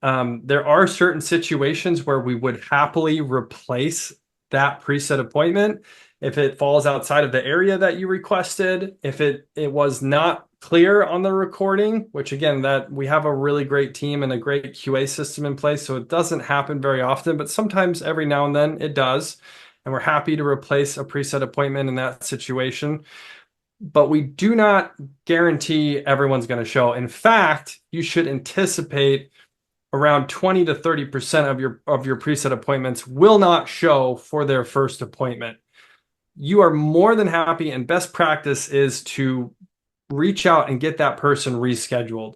There are certain situations where we would happily replace that preset appointment if it falls outside of the area that you requested, if it was not clear on the recording, which again, that we have a really great team and a great QA system in place, so it doesn't happen very often, but sometimes every now and then it does, and we're happy to replace a preset appointment in that situation. But we do not guarantee everyone's going to show. In fact, you should anticipate around 20 to 30% of your preset appointments will not show for their first appointment. You are more than happy, and best practice is to reach out and get that person rescheduled.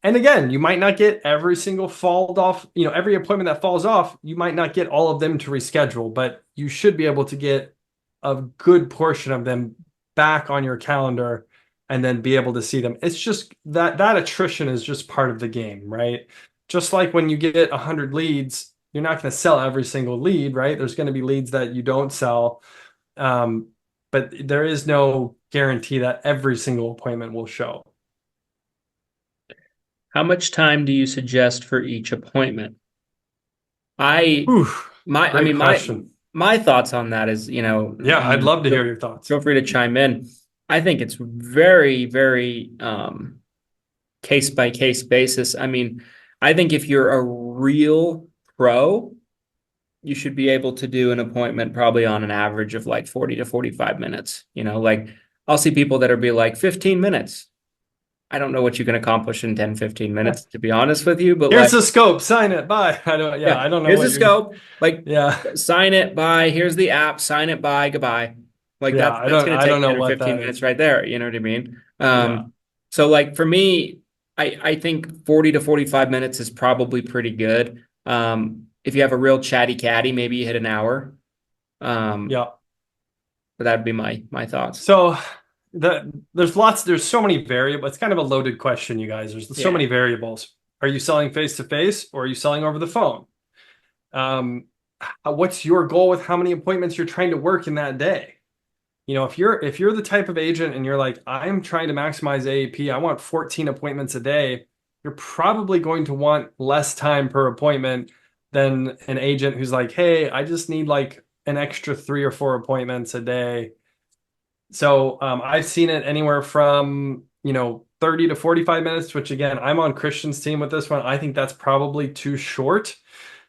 And again, you might not get every single every appointment that falls off, you might not get all of them to reschedule, but you should be able to get a good portion of them back on your calendar and then be able to see them. It's just that attrition is just part of the game, right? Just like when you get 100 leads, you're not going to sell every single lead, right? There's going to be leads that you don't sell. But there is no guarantee that every single appointment will show. How much time do you suggest for each appointment? My thoughts on that is, yeah, I'd love to hear your thoughts. Feel free to chime in. I think it's very, very case by case basis. I mean, I think if you're a real pro, you should be able to do an appointment probably on an average of like 40 to 45 minutes. Like I'll see people that are be like 15 minutes. I don't know what you can accomplish in 10, 15 minutes, to be honest with you. But here's the scope, sign it, bye. I don't know. Here's the scope. Sign it, bye. Here's the app, sign it, bye, goodbye. Like Yeah, that's going to I don't take know 10 or what 15 that minutes is. right there. You know what I mean? Yeah. So like for me, I think 40 to 45 minutes is probably pretty good. If you have a real chatty catty, maybe you hit an hour. Um, Yeah. but that'd be my thoughts. So there's so many variables. It's kind of a loaded question, you guys. There's so Yeah. many variables. Are you selling face to face or are you selling over the phone? Um, what's your goal with how many appointments you're trying to work in that day? You know, if you're the type of agent and you're like, I'm trying to maximize AEP, I want 14 appointments a day, you're probably going to want less time per appointment than an agent who's like, hey, I just need like an extra 3 or 4 appointments a day. So I've seen it anywhere from, 30 to 45 minutes, which again, I'm on Christian's team with this one. I think that's probably too short.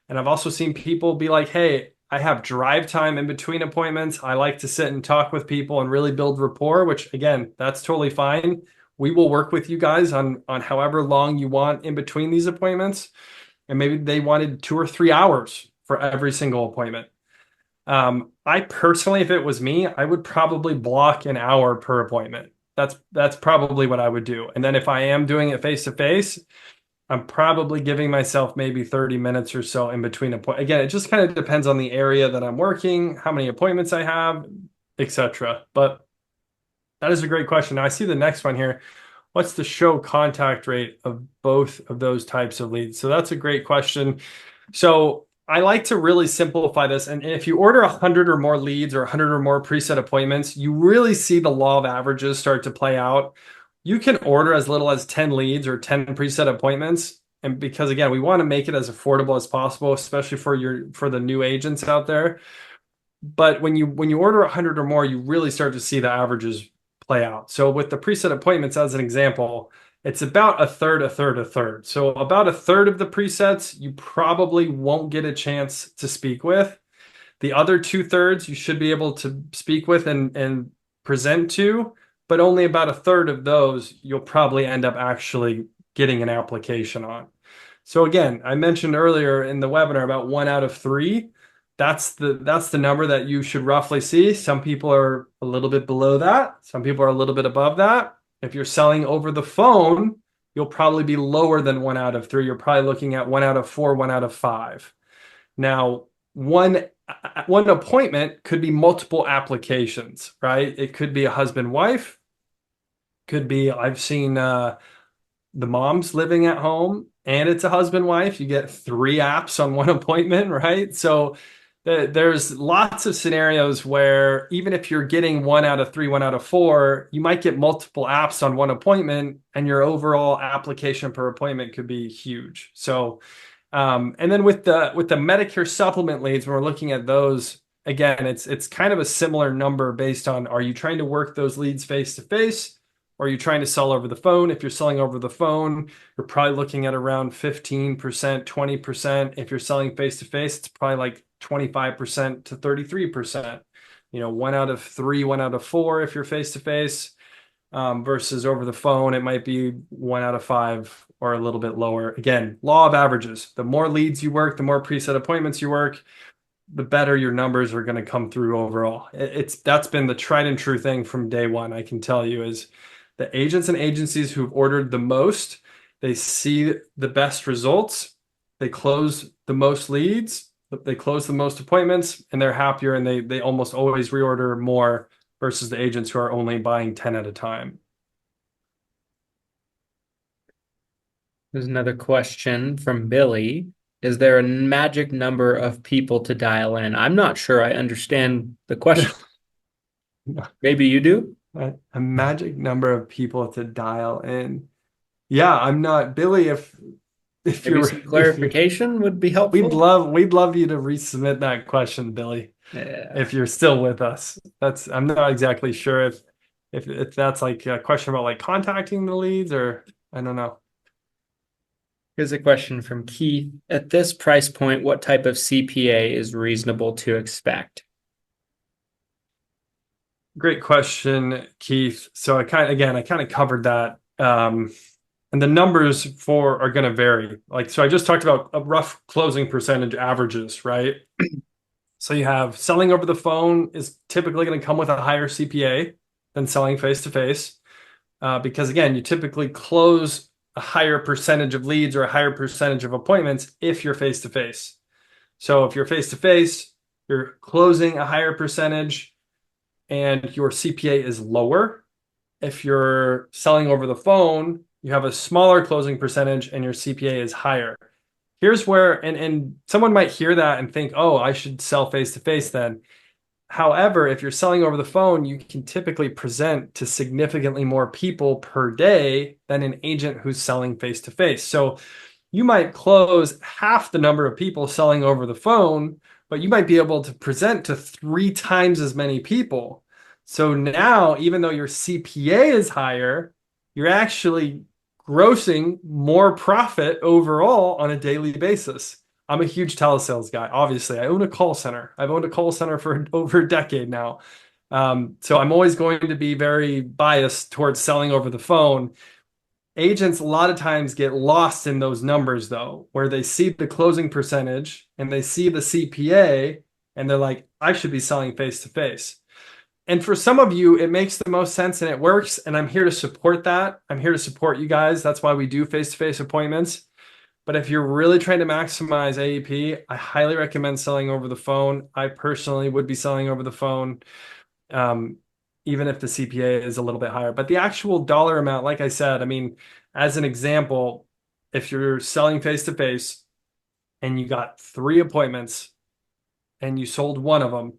And I've also seen people be like, hey, I have drive time in between appointments. I like to sit and talk with people and really build rapport, which again, that's totally fine. We will work with you guys on however long you want in between these appointments. And maybe they wanted 2 or 3 hours for every single appointment. I personally, if it was me, I would probably block an hour per appointment. That's probably what I would do. And then if I am doing it face to face, I'm probably giving myself maybe 30 minutes or so in between appointments. Again, it just kind of depends on the area that I'm working, how many appointments I have, etc. But that is a great question. Now I see the next one here. What's the show contact rate of both of those types of leads? So that's a great question. So I like to really simplify this. And if you order 100 or more leads or 100 or more preset appointments, you really see the law of averages start to play out. You can order as little as 10 leads or 10 preset appointments. And because again, we want to make it as affordable as possible, especially for the new agents out there. But when you order 100 or more, you really start to see the averages play out. So with the preset appointments, as an example, it's about a third, a third, a third. So about a third of the presets you probably won't get a chance to speak with. The other 2/3 you should be able to speak with and present to, but only about a third of those you'll probably end up actually getting an application on. So again, I mentioned earlier in the webinar about 1 out of 3. That's the number that you should roughly see. Some people are a little bit below that. Some people are a little bit above that. If you're selling over the phone, you'll probably be lower than 1 out of 3. You're probably looking at 1 out of 4, 1 out of 5. Now, one appointment could be multiple applications, right? It could be a husband wife. Could be I've seen the mom's living at home and it's a husband wife. You get 3 apps on one appointment, right? So there's lots of scenarios where even if you're getting 1 out of 3, 1 out of 4, you might get multiple apps on one appointment, and your overall application per appointment could be huge. So, and then with the Medicare supplement leads, when we're looking at those, again, it's kind of a similar number based on, are you trying to work those leads face to face? Or are you trying to sell over the phone? If you're selling over the phone, you're probably looking at around 15%, 20%. If you're selling face to face, it's probably like 25% to 33%. 1 out of 3, 1 out of 4 if you're face to face, versus over the phone, it might be 1 out of 5 or a little bit lower. Again, law of averages. The more leads you work, the more preset appointments you work, the better your numbers are going to come through overall. That's been the tried and true thing from day one. I can tell you is the agents and agencies who've ordered the most, they see the best results, they close the most leads, they close the most appointments, and they're happier, and they almost always reorder more versus the agents who are only buying 10 at a time. There's another question from Billy. Is there a magic number of people to dial in? I'm not sure I understand the question. Maybe you do? A magic number of people to dial in. Yeah, I'm not Billy. If Maybe some clarification would be helpful. we'd love you to resubmit that question, Billy. Yeah. If you're still with us. I'm not exactly sure if that's like a question about like contacting the leads, or I don't know. Here's a question from Keith. At this price point, what type of CPA is reasonable to expect? Great question, Keith. So I kind of covered that. And the numbers are going to vary. So I just talked about a rough closing percentage averages, right? So you have selling over the phone is typically going to come with a higher CPA than selling face-to-face. Because again, you typically close a higher percentage of leads or a higher percentage of appointments if you're face-to-face. So if you're face-to-face, you're closing a higher percentage and your CPA is lower. If you're selling over the phone, you have a smaller closing percentage and your CPA is higher. Here's where, and someone might hear that and think, oh, I should sell face-to-face then. However, if you're selling over the phone, you can typically present to significantly more people per day than an agent who's selling face-to-face. So you might close half the number of people selling over the phone, but you might be able to present to 3 times as many people. So now, even though your CPA is higher, you're actually grossing more profit overall on a daily basis. I'm a huge telesales guy. Obviously, I own a call center. I've owned a call center for over a decade now. So I'm always going to be very biased towards selling over the phone. Agents a lot of times get lost in those numbers though, where they see the closing percentage and they see the CPA and they're like, I should be selling face to face. And for some of you, it makes the most sense and it works. And I'm here to support that. I'm here to support you guys. That's why we do face-to-face appointments. But if you're really trying to maximize AEP, I highly recommend selling over the phone. I personally would be selling over the phone, even if the CPA is a little bit higher. But the actual dollar amount, like I said, I mean, as an example, if you're selling face-to-face and you got 3 appointments and you sold one of them,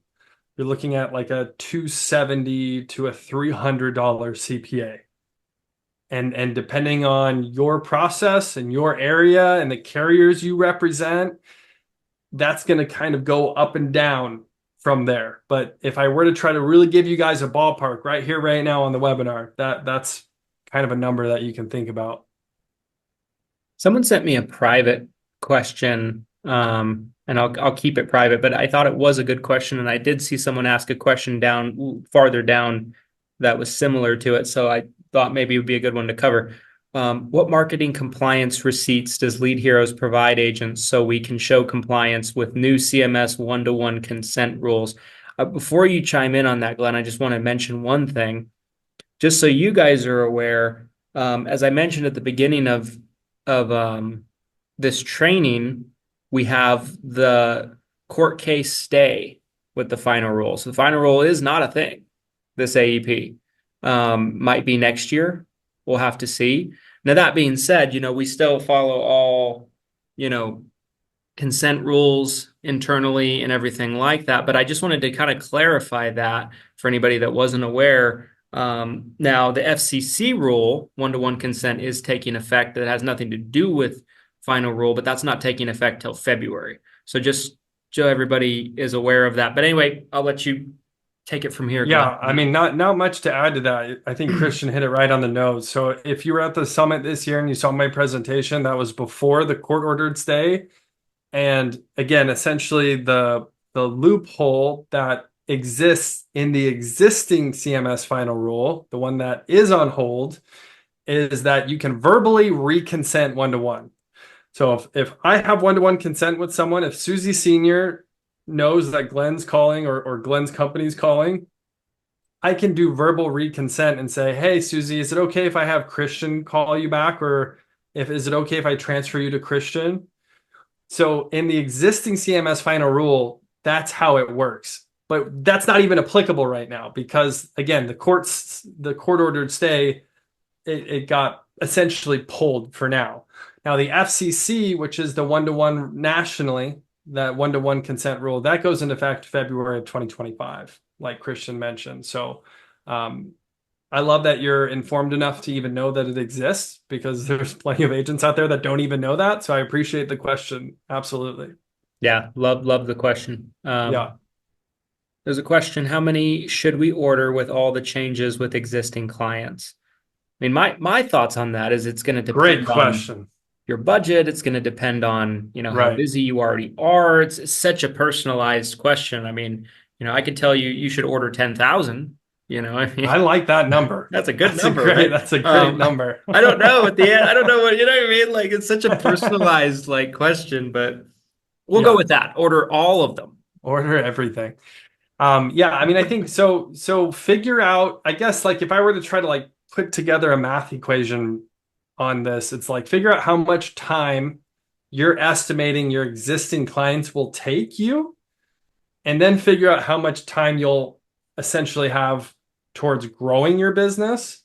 you're looking at like a $270 to a $300 CPA. And depending on your process and your area and the carriers you represent, that's going to kind of go up and down from there. But if I were to try to really give you guys a ballpark right here, right now on the webinar, that's kind of a number that you can think about. Someone sent me a private question, and I'll keep it private, but I thought it was a good question, and I did see someone ask a question farther down that was similar to it, so I thought maybe it would be a good one to cover. What marketing compliance receipts does Lead Heroes provide agents so we can show compliance with new CMS one-to-one consent rules? Before you chime in on that, Glenn, I just want to mention one thing. Just so you guys are aware, as I mentioned at the beginning of this training, we have the court case stay with the final rule. So the final rule is not a thing, this AEP. Might be next year. We'll have to see. Now, that being said, we still follow all, consent rules internally and everything like that. But I just wanted to kind of clarify that for anybody that wasn't aware. Now, the FCC rule, one-to-one consent, is taking effect. That has nothing to do with final rule, but that's not taking effect till February. So just so everybody is aware of that. But anyway, I'll let you take it from here. Yeah, I mean, not much to add to that. I think Christian hit it right on the nose. So if you were at the summit this year and you saw my presentation, that was before the court-ordered stay. And again, essentially the loophole that exists in the existing CMS final rule, the one that is on hold, is that you can verbally reconsent one-to-one. So if I have one-to-one consent with someone, if Susie Senior knows that Glenn's calling or Glenn's company's calling, I can do verbal reconsent and say, hey, Susie, is it okay if I have Christian call you back? Or is it okay if I transfer you to Christian? So in the existing CMS final rule, that's how it works. But that's not even applicable right now because, again, the court-ordered stay, it got essentially pulled for now. Now, the FCC, which is the one-to-one nationally, that one-to-one consent rule, that goes into effect February of 2025, like Christian mentioned. So I love that you're informed enough to even know that it exists because there's plenty of agents out there that don't even know that. So I appreciate the question. Absolutely. Yeah, love the question. Yeah. There's a question, how many should we order with all the changes with existing clients? I mean, my thoughts on that is it's going to depend Great question. on your budget. It's going to depend on, how Right. busy you already are. It's such a personalized question. I mean, I could tell you should order 10,000, I mean, I like that number. that's a good number. Right? That's a great number. I don't know at the end. I don't know what I mean? Like, it's such a personalized question, but we'll go with that. Order all of them. Order everything. Yeah, I mean, I think so. So figure out, I guess, like if I were to try to like put together a math equation on this, it's like figure out how much time you're estimating your existing clients will take you, and then figure out how much time you'll essentially have towards growing your business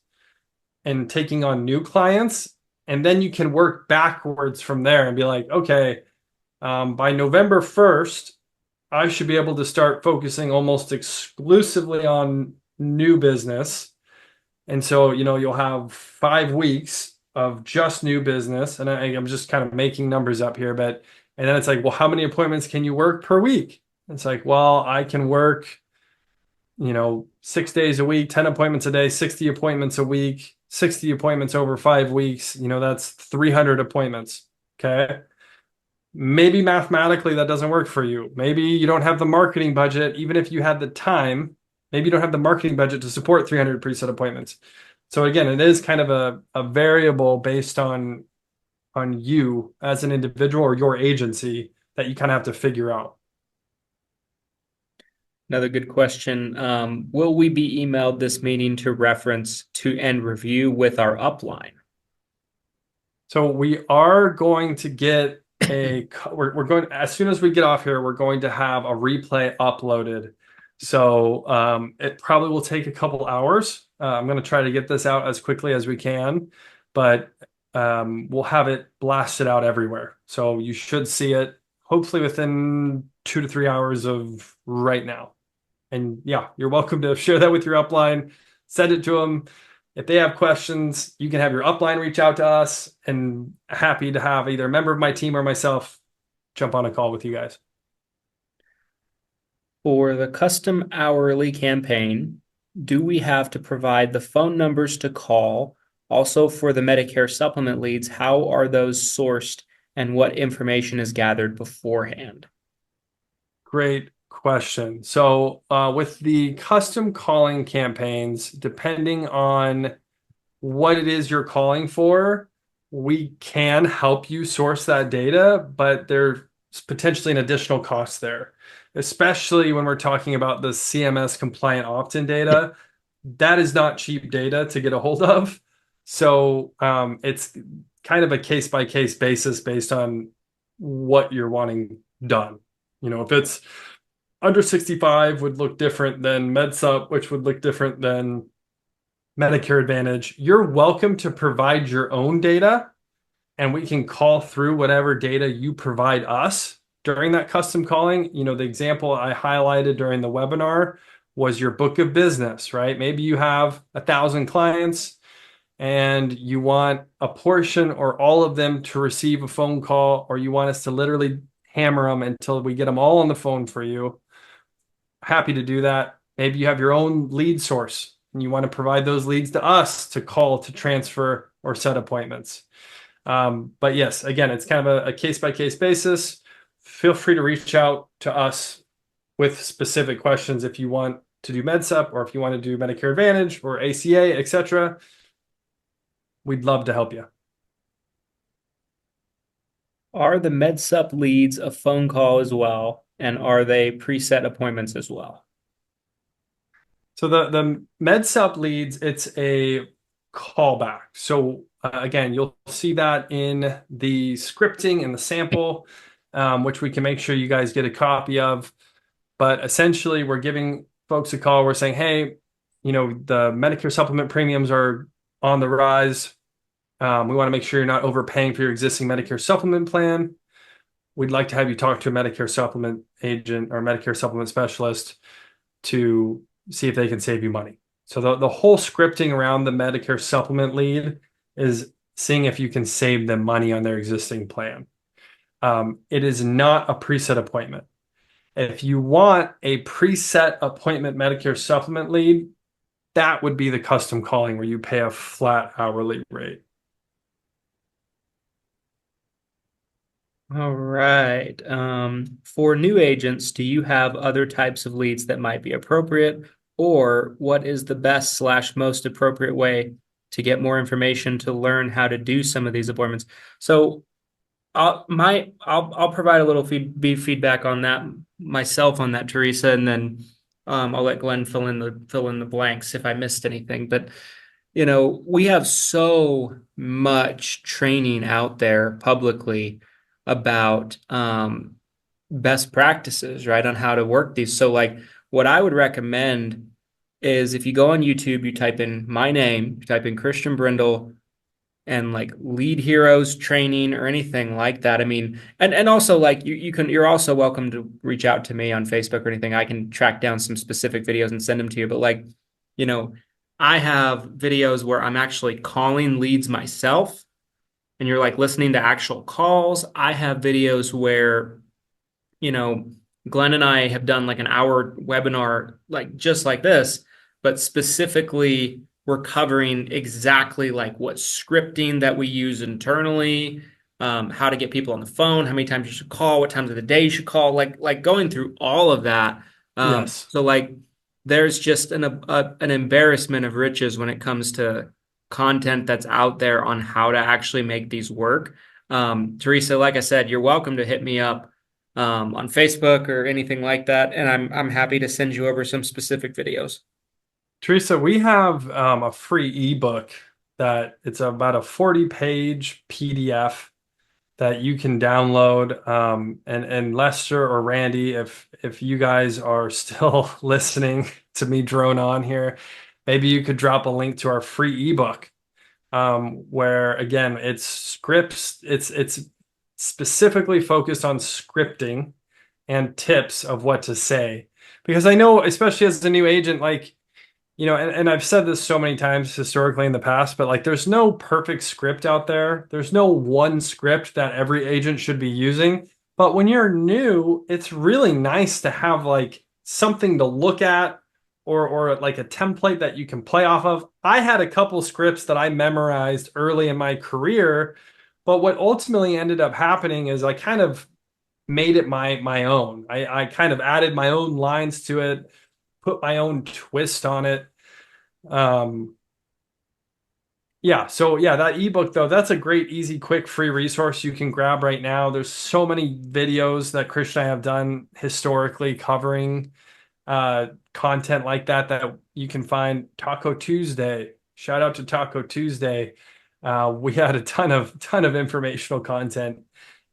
and taking on new clients. And then you can work backwards from there and be like, okay, by November 1st, I should be able to start focusing almost exclusively on new business. And so, you'll have 5 weeks of just new business. And I'm just kind of making numbers up here, and then it's like, well, how many appointments can you work per week? It's like, well, I can work, 6 days a week, 10 appointments a day, 60 appointments a week, 60 appointments over 5 weeks. That's 300 appointments. Okay. Maybe mathematically that doesn't work for you. Maybe you don't have the marketing budget. Even if you had the time, maybe you don't have the marketing budget to support 300 preset appointments. So again, it is kind of a variable based on you as an individual or your agency that you kind of have to figure out. Another good question. Will we be emailed this meeting to reference to and review with our upline? So we are going to get we're going, as soon as we get off here, we're going to have a replay uploaded. So it probably will take a couple hours. I'm going to try to get this out as quickly as we can, but we'll have it blasted out everywhere. So you should see it hopefully within 2 to 3 hours of right now. And yeah, you're welcome to share that with your upline, send it to them. If they have questions, you can have your upline reach out to us, and happy to have either a member of my team or myself jump on a call with you guys. For the custom hourly campaign, do we have to provide the phone numbers to call? Also, for the Medicare supplement leads, how are those sourced and what information is gathered beforehand? Great question. So with the custom calling campaigns, depending on what it is you're calling for, we can help you source that data, but there's potentially an additional cost there, especially when we're talking about the CMS compliant opt-in data. That is not cheap data to get a hold of. So it's kind of a case-by-case basis based on what you're wanting done. If it's under 65 would look different than MedSup, which would look different than Medicare Advantage. You're welcome to provide your own data, and we can call through whatever data you provide us during that custom calling. The example I highlighted during the webinar was your book of business, right? Maybe you have 1,000 clients and you want a portion or all of them to receive a phone call, or you want us to literally hammer them until we get them all on the phone for you. Happy to do that. Maybe you have your own lead source and you want to provide those leads to us to call, to transfer, or set appointments. But yes, again, it's kind of a case-by-case basis. Feel free to reach out to us with specific questions if you want to do MedSup, or if you want to do Medicare Advantage or ACA, etc. We'd love to help you. Are the MedSup leads a phone call as well? And are they preset appointments as well? So the MedSup leads, it's a callback. So again, you'll see that in the scripting and the sample, which we can make sure you guys get a copy of. But essentially, we're giving folks a call. We're saying, hey, the Medicare supplement premiums are on the rise. We want to make sure you're not overpaying for your existing Medicare supplement plan. We'd like to have you talk to a Medicare supplement agent or Medicare supplement specialist to see if they can save you money. So the whole scripting around the Medicare supplement lead is seeing if you can save them money on their existing plan. It is not a preset appointment. If you want a preset appointment Medicare supplement lead, that would be the custom calling where you pay a flat hourly rate. All right. For new agents, do you have other types of leads that might be appropriate, or what is the best / most appropriate way to get more information to learn how to do some of these appointments? So I'll provide a little feedback on that myself on that, Teresa, and then I'll let Glenn fill in the blanks if I missed anything. But we have so much training out there publicly about best practices, right, on how to work these. So like what I would recommend is if you go on YouTube, you type in my name, you type in Christian Brindle and like lead heroes training or anything like that. I mean, and also like you're also welcome to reach out to me on Facebook or anything. I can track down some specific videos and send them to you. But like, you know, I have videos where I'm actually calling leads myself and you're like listening to actual calls. I have videos where you know, Glenn and I have done like an hour webinar, like just like this, but specifically we're covering exactly like what scripting that we use internally, how to get people on the phone, how many times you should call, what times of the day you should call, like going through all of that. Yes. So like there's just an embarrassment of riches when it comes to content that's out there on how to actually make these work. Teresa, like I said, you're welcome to hit me up on Facebook or anything like that, and I'm happy to send you over some specific videos. Teresa, we have a free ebook that it's about a 40-page PDF that you can download. And Lester or Randy, if you guys are still listening to me drone on here, maybe you could drop a link to our free ebook, where again it's scripts. It's specifically focused on scripting and tips of what to say. Because I know, especially as a new agent, like and I've said this so many times historically in the past, but like there's no perfect script out there. There's no one script that every agent should be using. But when you're new, it's really nice to have like something to look at or like a template that you can play off of. I had a couple scripts that I memorized early in my career, but what ultimately ended up happening is I kind of made it my own. I kind of added my own lines to it, put my own twist on it. Yeah, so yeah, that ebook though, that's a great, easy, quick, free resource you can grab right now. There's so many videos that Christian and I have done historically covering content like that that you can find. Taco Tuesday. Shout out to Taco Tuesday. We had a ton of informational content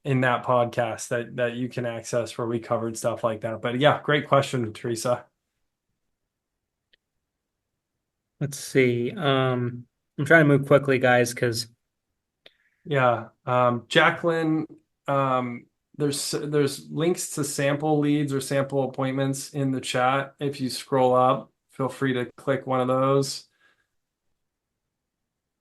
in that podcast that you can access where we covered stuff like that. But yeah, great question, Teresa. Let's see. I'm trying to move quickly, guys, because Yeah. Jacqueline, there's links to sample leads or sample appointments in the chat. If you scroll up, feel free to click one of those.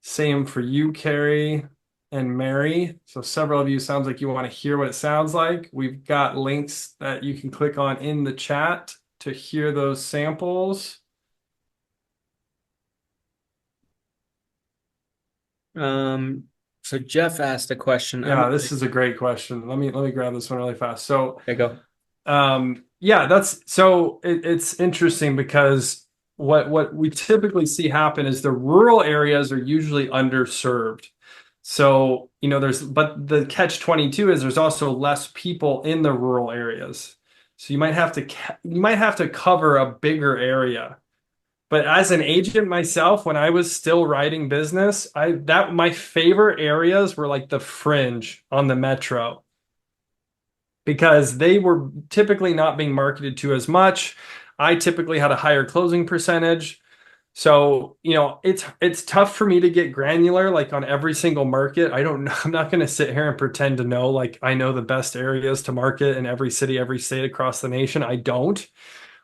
Same for you, Carrie and Mary. So several of you sounds like you want to hear what it sounds like. We've got links that you can click on in the chat to hear those samples. so Jeff asked a question. Yeah, this is a great question. Let me grab this one really fast. So There you yeah, it's interesting because what we typically see happen is the rural areas are usually underserved. So, but the catch 22 is there's also less people in the rural areas. So you might have to cover a bigger area. But as an agent myself, when I was still writing business, my favorite areas were like the fringe on the metro because they were typically not being marketed to as much. I typically had a higher closing percentage. So, it's tough for me to get granular like on every single market. I don't know. I'm not going to sit here and pretend to know like I know the best areas to market in every city, every state across the nation. I don't.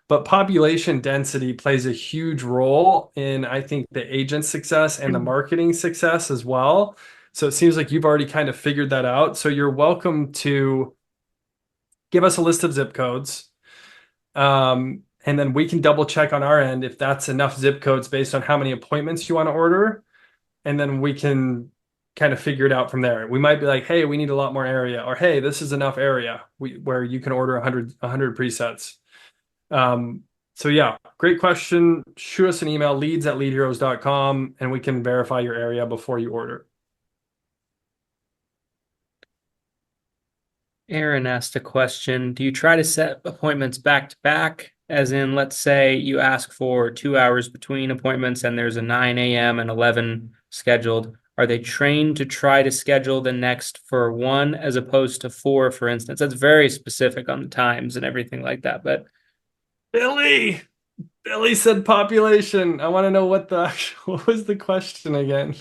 But population density plays a huge role in, I think, the agent success and the go. marketing success as well. So it seems like you've already kind of figured that out. So you're welcome to give us a list of zip codes. And then we can double check on our end if that's enough zip codes based on how many appointments you want to order. And then we can kind of figure it out from there. We might be like, hey, we need a lot more area, or hey, this is enough area where you can order 100 presets. So yeah, great question. Shoot us an email, leads@leadheroes.com, and we can verify your area before you order. Aaron asked a question. Do you try to set appointments back to back? As in, let's say you ask for 2 hours between appointments and there's a 9 a.m. and 11 scheduled. Are they trained to try to schedule the next for one as opposed to four, for instance? That's very specific on the times and everything like that. But Billy, Billy said population. I want to know what was the question again?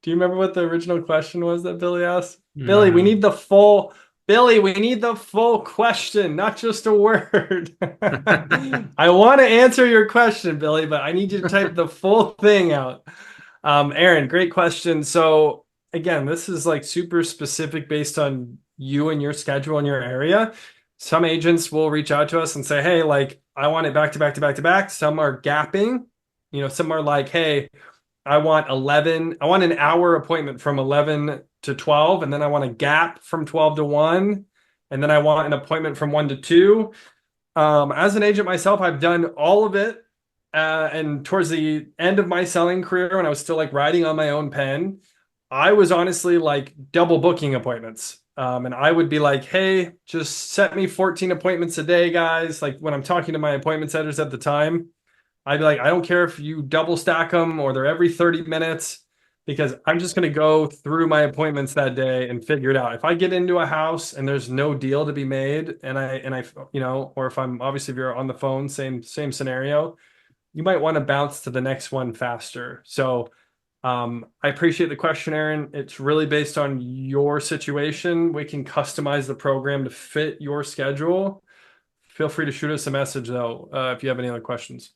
Do you remember what the original question was that Billy asked? Billy, we no. need the full Billy, we need the full question, not just a word. I want to answer your question, Billy, but I need you to type the full thing out. Aaron, great question. So again, this is like super specific based on you and your schedule in your area. Some agents will reach out to us and say, hey, like I want it back to back to back to back. Some are gapping. Some are like, hey, I want an hour appointment from 11 to 12, and then I want a gap from 12 to 1, and then I want an appointment from 1 to 2. As an agent myself, I've done all of it. And towards the end of my selling career, when I was still like riding on my own pen, I was honestly like double booking appointments. And I would be like, hey, just set me 14 appointments a day, guys. Like when I'm talking to my appointment setters at the time, I'd be like, I don't care if you double stack them or they're every 30 minutes, because I'm just going to go through my appointments that day and figure it out. If I get into a house and there's no deal to be made and I, or if if you're on the phone, same scenario, you might want to bounce to the next one faster. So I appreciate the question, Aaron. It's really based on your situation. We can customize the program to fit your schedule. Feel free to shoot us a message though, if you have any other questions.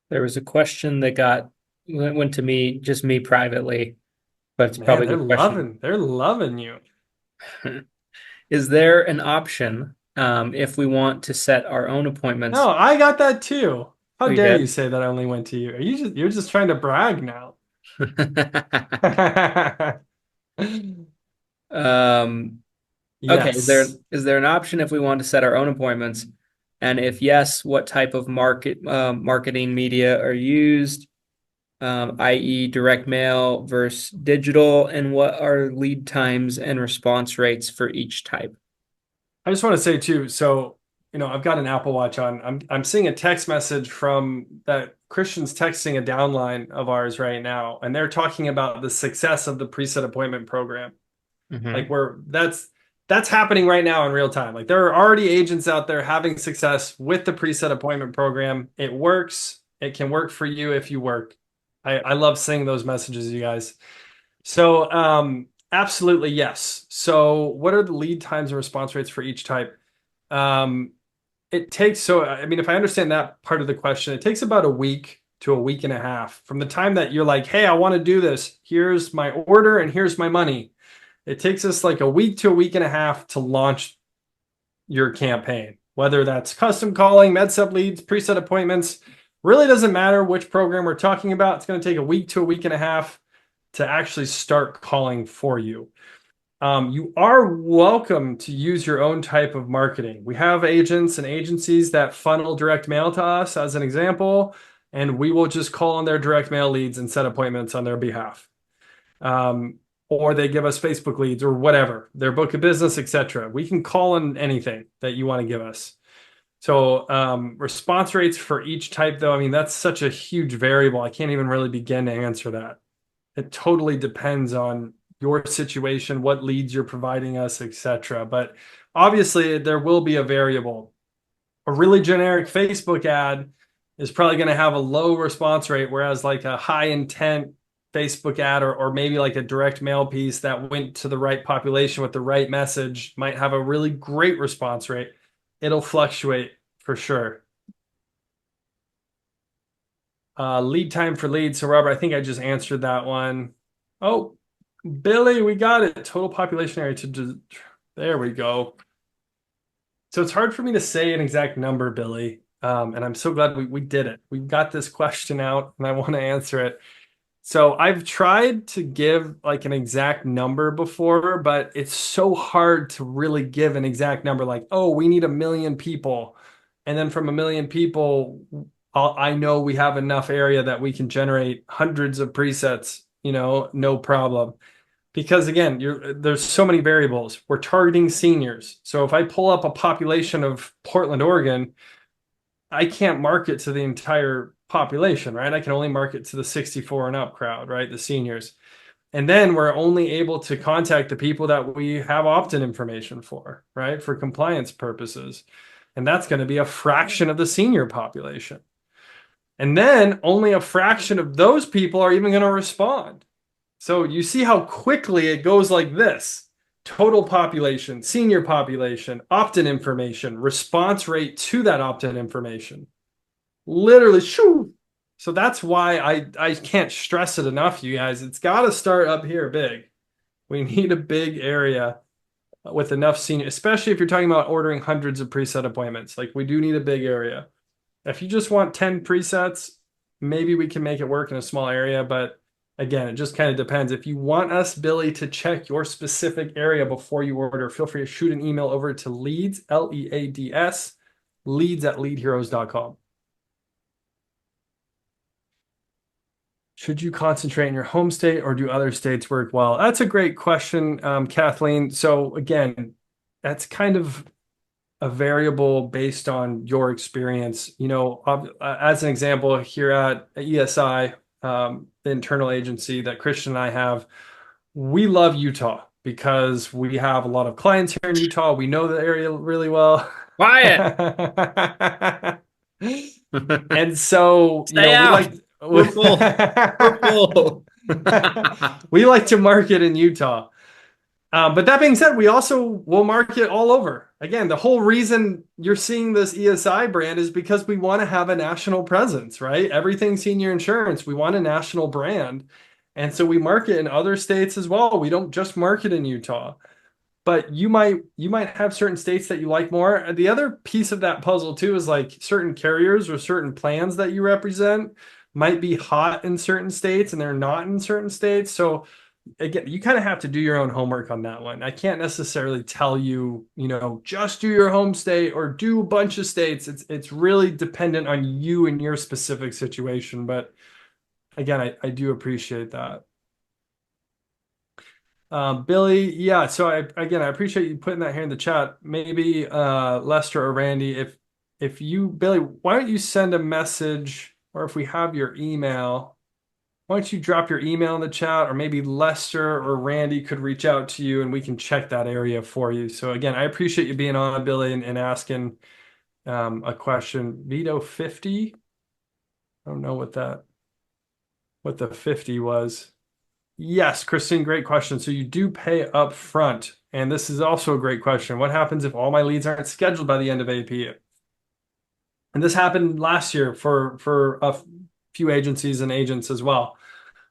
There was a question that went to me, just me privately, but it's Man, probably a good question. they're loving you. Is there an option if we want to set our own appointments? No, I got that too. How We dare you did. say that I only went to you? You're just trying to brag now. Um, okay, Yes. is there an option if we want to set our own appointments? And if yes, what type of marketing media are used, i.e. direct mail versus digital, and what are lead times and response rates for each type? I just want to say too, so I've got an Apple Watch on. I'm seeing a text message from that Christian's texting a downline of ours right now, and they're talking about the success of the preset appointment program. Like Mhm. that's happening right now in real time. Like there are already agents out there having success with the preset appointment program. It works. It can work for you if you work. I love seeing those messages, you guys. So absolutely yes. So what are the lead times and response rates for each type? Um, it takes, so I mean, if I understand that part of the question, it takes about a week to a week and a half from the time that you're like, hey, I want to do this. Here's my order and here's my money. It takes us like a week to a week and a half to launch your campaign, whether that's custom calling, med sub leads, preset appointments. Really doesn't matter which program we're talking about. It's going to take a week to a week and a half to actually start calling for you. You are welcome to use your own type of marketing. We have agents and agencies that funnel direct mail to us as an example, and we will just call on their direct mail leads and set appointments on their behalf. Or they give us Facebook leads or whatever, their book of business, etc. We can call on anything that you want to give us. So response rates for each type, though, I mean, that's such a huge variable. I can't even really begin to answer that. It totally depends on your situation, what leads you're providing us, etc. But obviously, there will be a variable. A really generic Facebook ad is probably going to have a low response rate, whereas like a high intent Facebook ad or maybe like a direct mail piece that went to the right population with the right message might have a really great response rate. It'll fluctuate for sure. Lead time for leads. So Robert, I think I just answered that one. Oh, Billy, we got it. Total population area there we go. So it's hard for me to say an exact number, Billy. And I'm so glad we did it. We got this question out and I want to answer it. So I've tried to give like an exact number before, but it's so hard to really give an exact number like, oh, we need 1 million people. And then from 1 million people, I know we have enough area that we can generate hundreds of presets, no problem. because again, there's so many variables. We're targeting seniors. So if I pull up a population of Portland, Oregon, I can't market to the entire population, right? I can only market to the 64 and up crowd, right? The seniors. And then we're only able to contact the people that we have opt-in information for, right? For compliance purposes. And that's going to be a fraction of the senior population. And then only a fraction of those people are even going to respond. So you see how quickly it goes like this. Total population, senior population, opt-in information, response rate to that opt-in information. Literally, shoo. So that's why I can't stress it enough, you guys. It's got to start up here big. We need a big area with enough senior, especially if you're talking about ordering hundreds of preset appointments. Like we do need a big area. If you just want 10 presets, maybe we can make it work in a small area, but again, it just kind of depends. If you want us, Billy, to check your specific area before you order, feel free to shoot an email over to leads, Leads, leads at leadheroes.com. Should you concentrate in your home state or do other states work well? That's a great question, Kathleen. So again, that's kind of a variable based on your experience. You know, as an example, here at ESI, the internal agency that Christian and I have, we love Utah because we have a lot of clients here in Utah. We know the area really well. Quiet. And so, you Stay know, out. We're full. We're full. we like to market in Utah. But that being said, we also will market all over. Again, the whole reason you're seeing this ESI brand is because we want to have a national presence, right? Everything senior insurance, we want a national brand. And so we market in other states as well. We don't just market in Utah. But you might have certain states that you like more. The other piece of that puzzle too is like certain carriers or certain plans that you represent might be hot in certain states and they're not in certain states. So again, you kind of have to do your own homework on that one. I can't necessarily tell you, you know, just do your home state or do a bunch of states. It's really dependent on you and your specific situation. But again, I do appreciate that. Billy, yeah. So I appreciate you putting that here in the chat. Maybe Lester or Randy, if you, Billy, why don't you send a message, or if we have your email, why don't you drop your email in the chat, or maybe Lester or Randy could reach out to you and we can check that area for you. So again, I appreciate you being on, Billy, and asking a question. Veto 50. I don't know what the 50 was. Yes, Christine, great question. So you do pay up front. And this is also a great question. What happens if all my leads aren't scheduled by the end of AEP? And this happened last year for a few agencies and agents as well.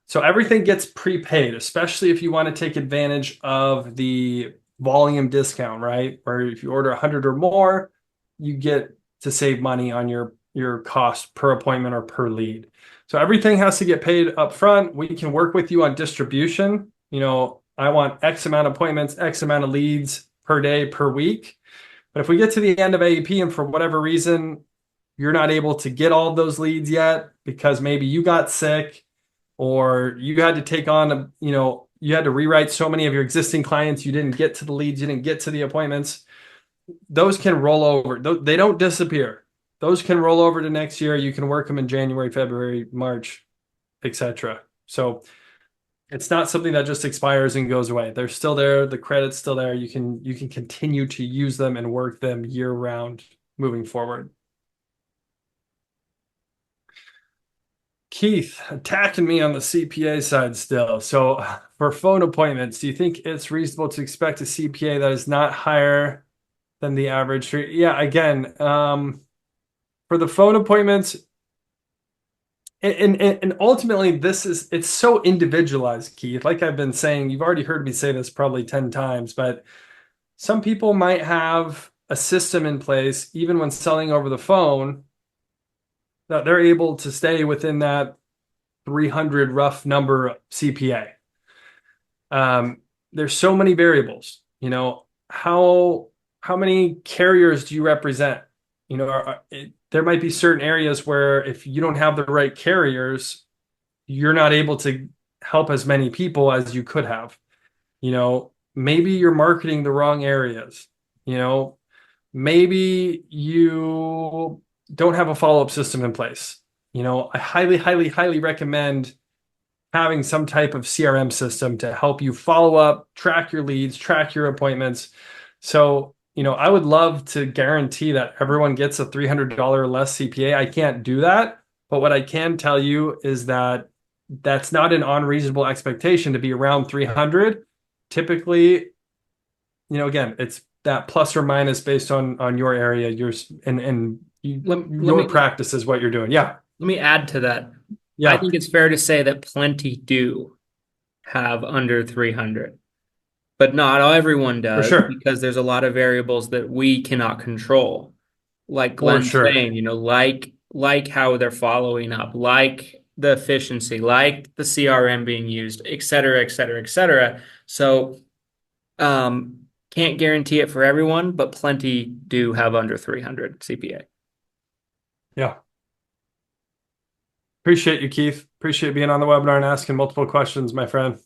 So everything gets prepaid, especially if you want to take advantage of the volume discount, right? Or if you order 100 or more, you get to save money on your cost per appointment or per lead. So everything has to get paid up front. We can work with you on distribution. You know, I want X amount of appointments, X amount of leads per day, per week. But if we get to the end of AEP and for whatever reason, you're not able to get all of those leads yet because maybe you got sick or you had to take on, you had to rewrite so many of your existing clients, you didn't get to the leads, you didn't get to the appointments, those can roll over. They don't disappear. Those can roll over to next year. You can work them in January, February, March, etc. So it's not something that just expires and goes away. They're still there. The credit's still there. You can continue to use them and work them year round moving forward. Keith, attacking me on the CPA side still. So for phone appointments, do you think it's reasonable to expect a CPA that is not higher than the average? Yeah, again, for the phone appointments, and ultimately it's so individualized, Keith. Like I've been saying, you've already heard me say this probably 10 times, but some people might have a system in place, even when selling over the phone, that they're able to stay within that 300 rough number CPA. There's so many variables. How many carriers do you represent? There might be certain areas where if you don't have the right carriers, you're not able to help as many people as you could have. Maybe you're marketing the wrong areas. Maybe you don't have a follow-up system in place. I highly, highly, highly recommend having some type of CRM system to help you follow up, track your leads, track your appointments. So, I would love to guarantee that everyone gets a $300 or less CPA. I can't do that, but what I can tell you is that that's not an unreasonable expectation to be around 300. Typically, again, it's that plus or minus based on your area, your practice is what you're doing. Yeah. Let me add to that. I Yeah. think it's fair to say that plenty do have under 300, but not everyone For does sure. because there's a lot of variables that we cannot control. Like For Glenn's sure. saying, like how they're following up, like the efficiency, like the CRM being used, et cetera, et cetera, et cetera. So, can't guarantee it for everyone, but plenty do have under 300 CPA. Yeah. Appreciate you, Keith. Appreciate being on the webinar and asking multiple questions, my friend.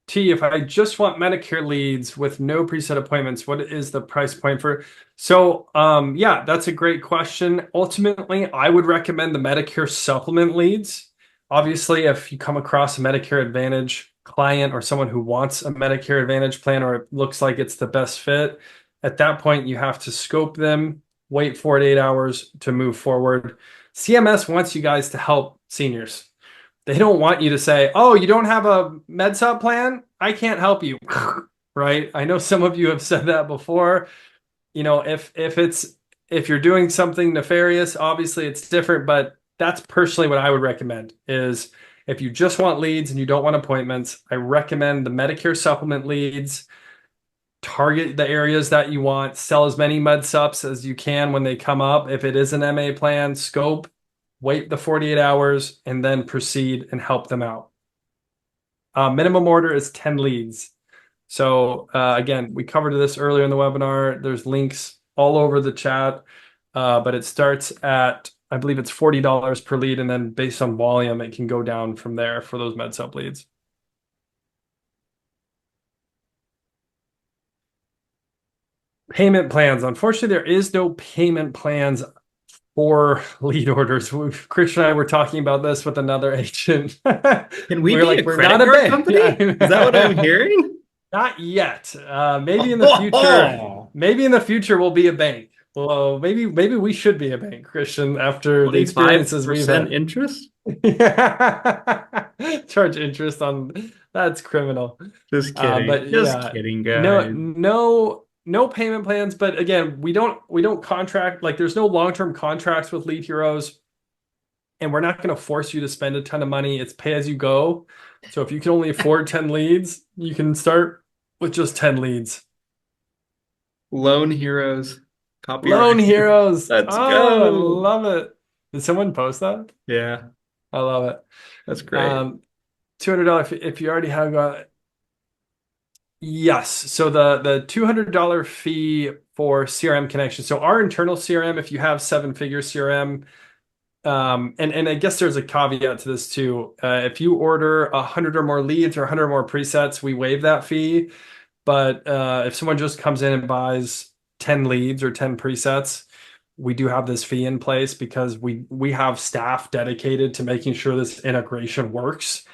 T, if I just want Medicare leads with no preset appointments, what is the price point for? So, yeah, that's a great question. Ultimately, I would recommend the Medicare supplement leads. Obviously, if you come across a Medicare Advantage client or someone who wants a Medicare Advantage plan or it looks like it's the best fit, at that point, you have to scope them, wait 48 hours to move forward. CMS wants you guys to help seniors. They don't want you to say, "Oh, you don't have a MedSup plan? I can't help you." Right? I know some of you have said that before. If you're doing something nefarious, obviously it's different, but that's personally what I would recommend is if you just want leads and you don't want appointments, I recommend the Medicare supplement leads. Target the areas that you want, sell as many MedSups as you can when they come up. If it is an MA plan, scope, wait the 48 hours, and then proceed and help them out. Minimum order is 10 leads. So again, we covered this earlier in the webinar. There's links all over the chat, but it starts at, I believe it's $40 per lead, and then based on volume, it can go down from there for those MedSup leads. Payment plans. Unfortunately, there is no payment plans for lead orders. Christian and I were talking about this with another agent. Can we We're be like, a we're credit not a card bank. company? Is that what I'm hearing? Not yet. Maybe in the future. Maybe in the future we'll be a bank. Well, maybe we should be a bank, Christian, after the experiences we've 25% had. interest? Charge interest on that's criminal. Just kidding. But Just yeah, kidding, no, guys. no payment plans. But again, we don't contract, like there's no long-term contracts with Lead Heroes, and we're not going to force you to spend a ton of money. It's pay as you go. So if you can only afford 10 leads, you can start with just 10 leads. Loan Heroes. Loan Copyright. Heroes. Let's Oh, I go. love it. Did someone post that? Yeah, I love it. that's great. $200 if you already have got it. Yes. So the $200 fee for CRM connection. So our internal CRM, if you have seven-figure CRM, and I guess there's a caveat to this too. If you order 100 or more leads or 100 or more presets, we waive that fee. But if someone just comes in and buys 10 leads or 10 presets, we do have this fee in place because we have staff dedicated to making sure this integration works.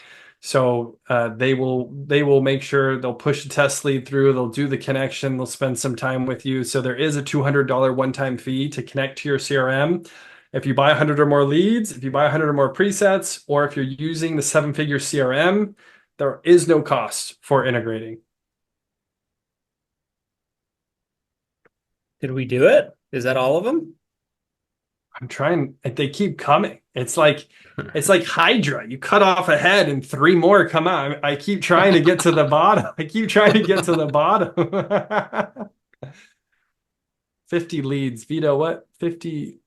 So they will make sure they'll push the test lead through, they'll do the connection, they'll spend some time with you. So there is a $200 one-time fee to connect to your CRM. If you buy 100 or more leads, if you buy 100 or more presets, or if you're using the seven-figure CRM, there is no cost for integrating. Did we do it? Is that all of them? I'm trying. They keep coming. It's like Hydra. You cut off a head and three more come out. I keep trying to get to the bottom. I keep trying to get to the bottom. 50 leads. Vito, what? 50.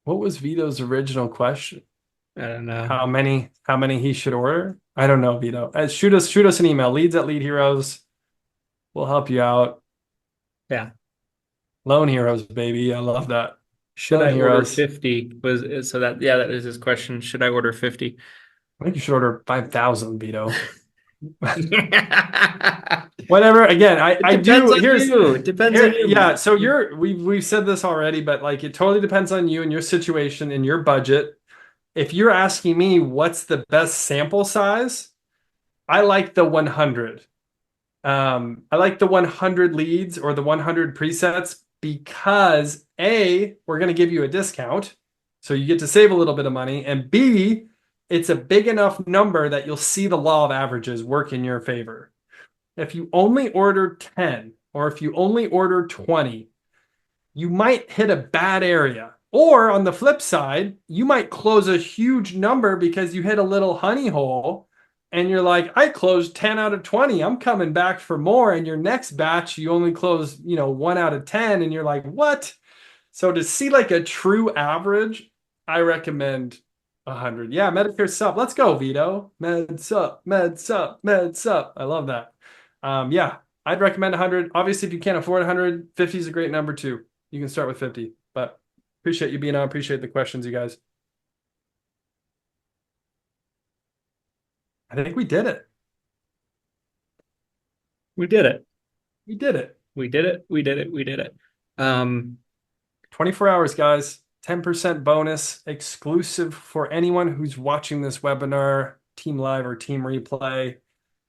What was Vito's original question? I don't know. How many he should order? I don't know, Vito. Shoot us an email. Leads@Lead Heroes. We'll help you out. Yeah. Loan Heroes, baby. I love that. Should Loan I order Heroes. 50? That is his question. Should I order 50? I think you should order 5,000, Vito. Whatever. Again, I Depends do. on Here's you. It depends on here. you. Yeah. So we've said this already, but like it totally depends on you and your situation and your budget. If you're asking me what's the best sample size, I like the 100. I like the 100 leads or the 100 presets because A, we're going to give you a discount. So you get to save a little bit of money. And B, it's a big enough number that you'll see the law of averages work in your favor. If you only order 10 or if you only order 20, you might hit a bad area. Or on the flip side, you might close a huge number because you hit a little honey hole and you're like, I closed 10 out of 20. I'm coming back for more. And your next batch, you only close, 1 out of 10. And you're like, what? So to see like a true average, I recommend 100. Yeah, Medicare sup. Let's go, Vito. Med sup, med sup, med sup. I love that. Yeah, I'd recommend 100. Obviously, if you can't afford 100, 50 is a great number too. You can start with 50, but appreciate you being on. Appreciate the questions, you guys. I think we did it. We did it. We did it. We did it. We did it. We did it. 24 hours, guys. 10% bonus exclusive for anyone who's watching this webinar, team live or team replay.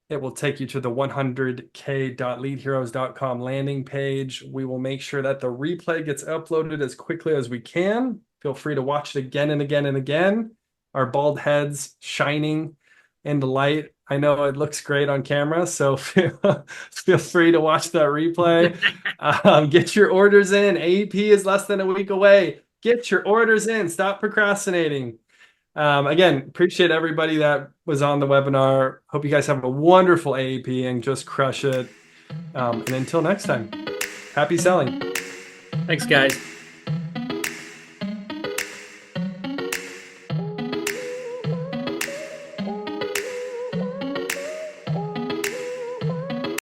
It will take you to the 100k.leadheroes.com landing page. We will make sure that the replay gets uploaded as quickly as we can. Feel free to watch it again and again and again. Our bald heads shining in the light. I know it looks great on camera, so feel free to watch that replay. Get your orders in. AEP is less than a week away. Get your orders in. Stop procrastinating. Again, appreciate everybody that was on the webinar. Hope you guys have a wonderful AEP and just crush it. And until next time, happy selling. Thanks, guys.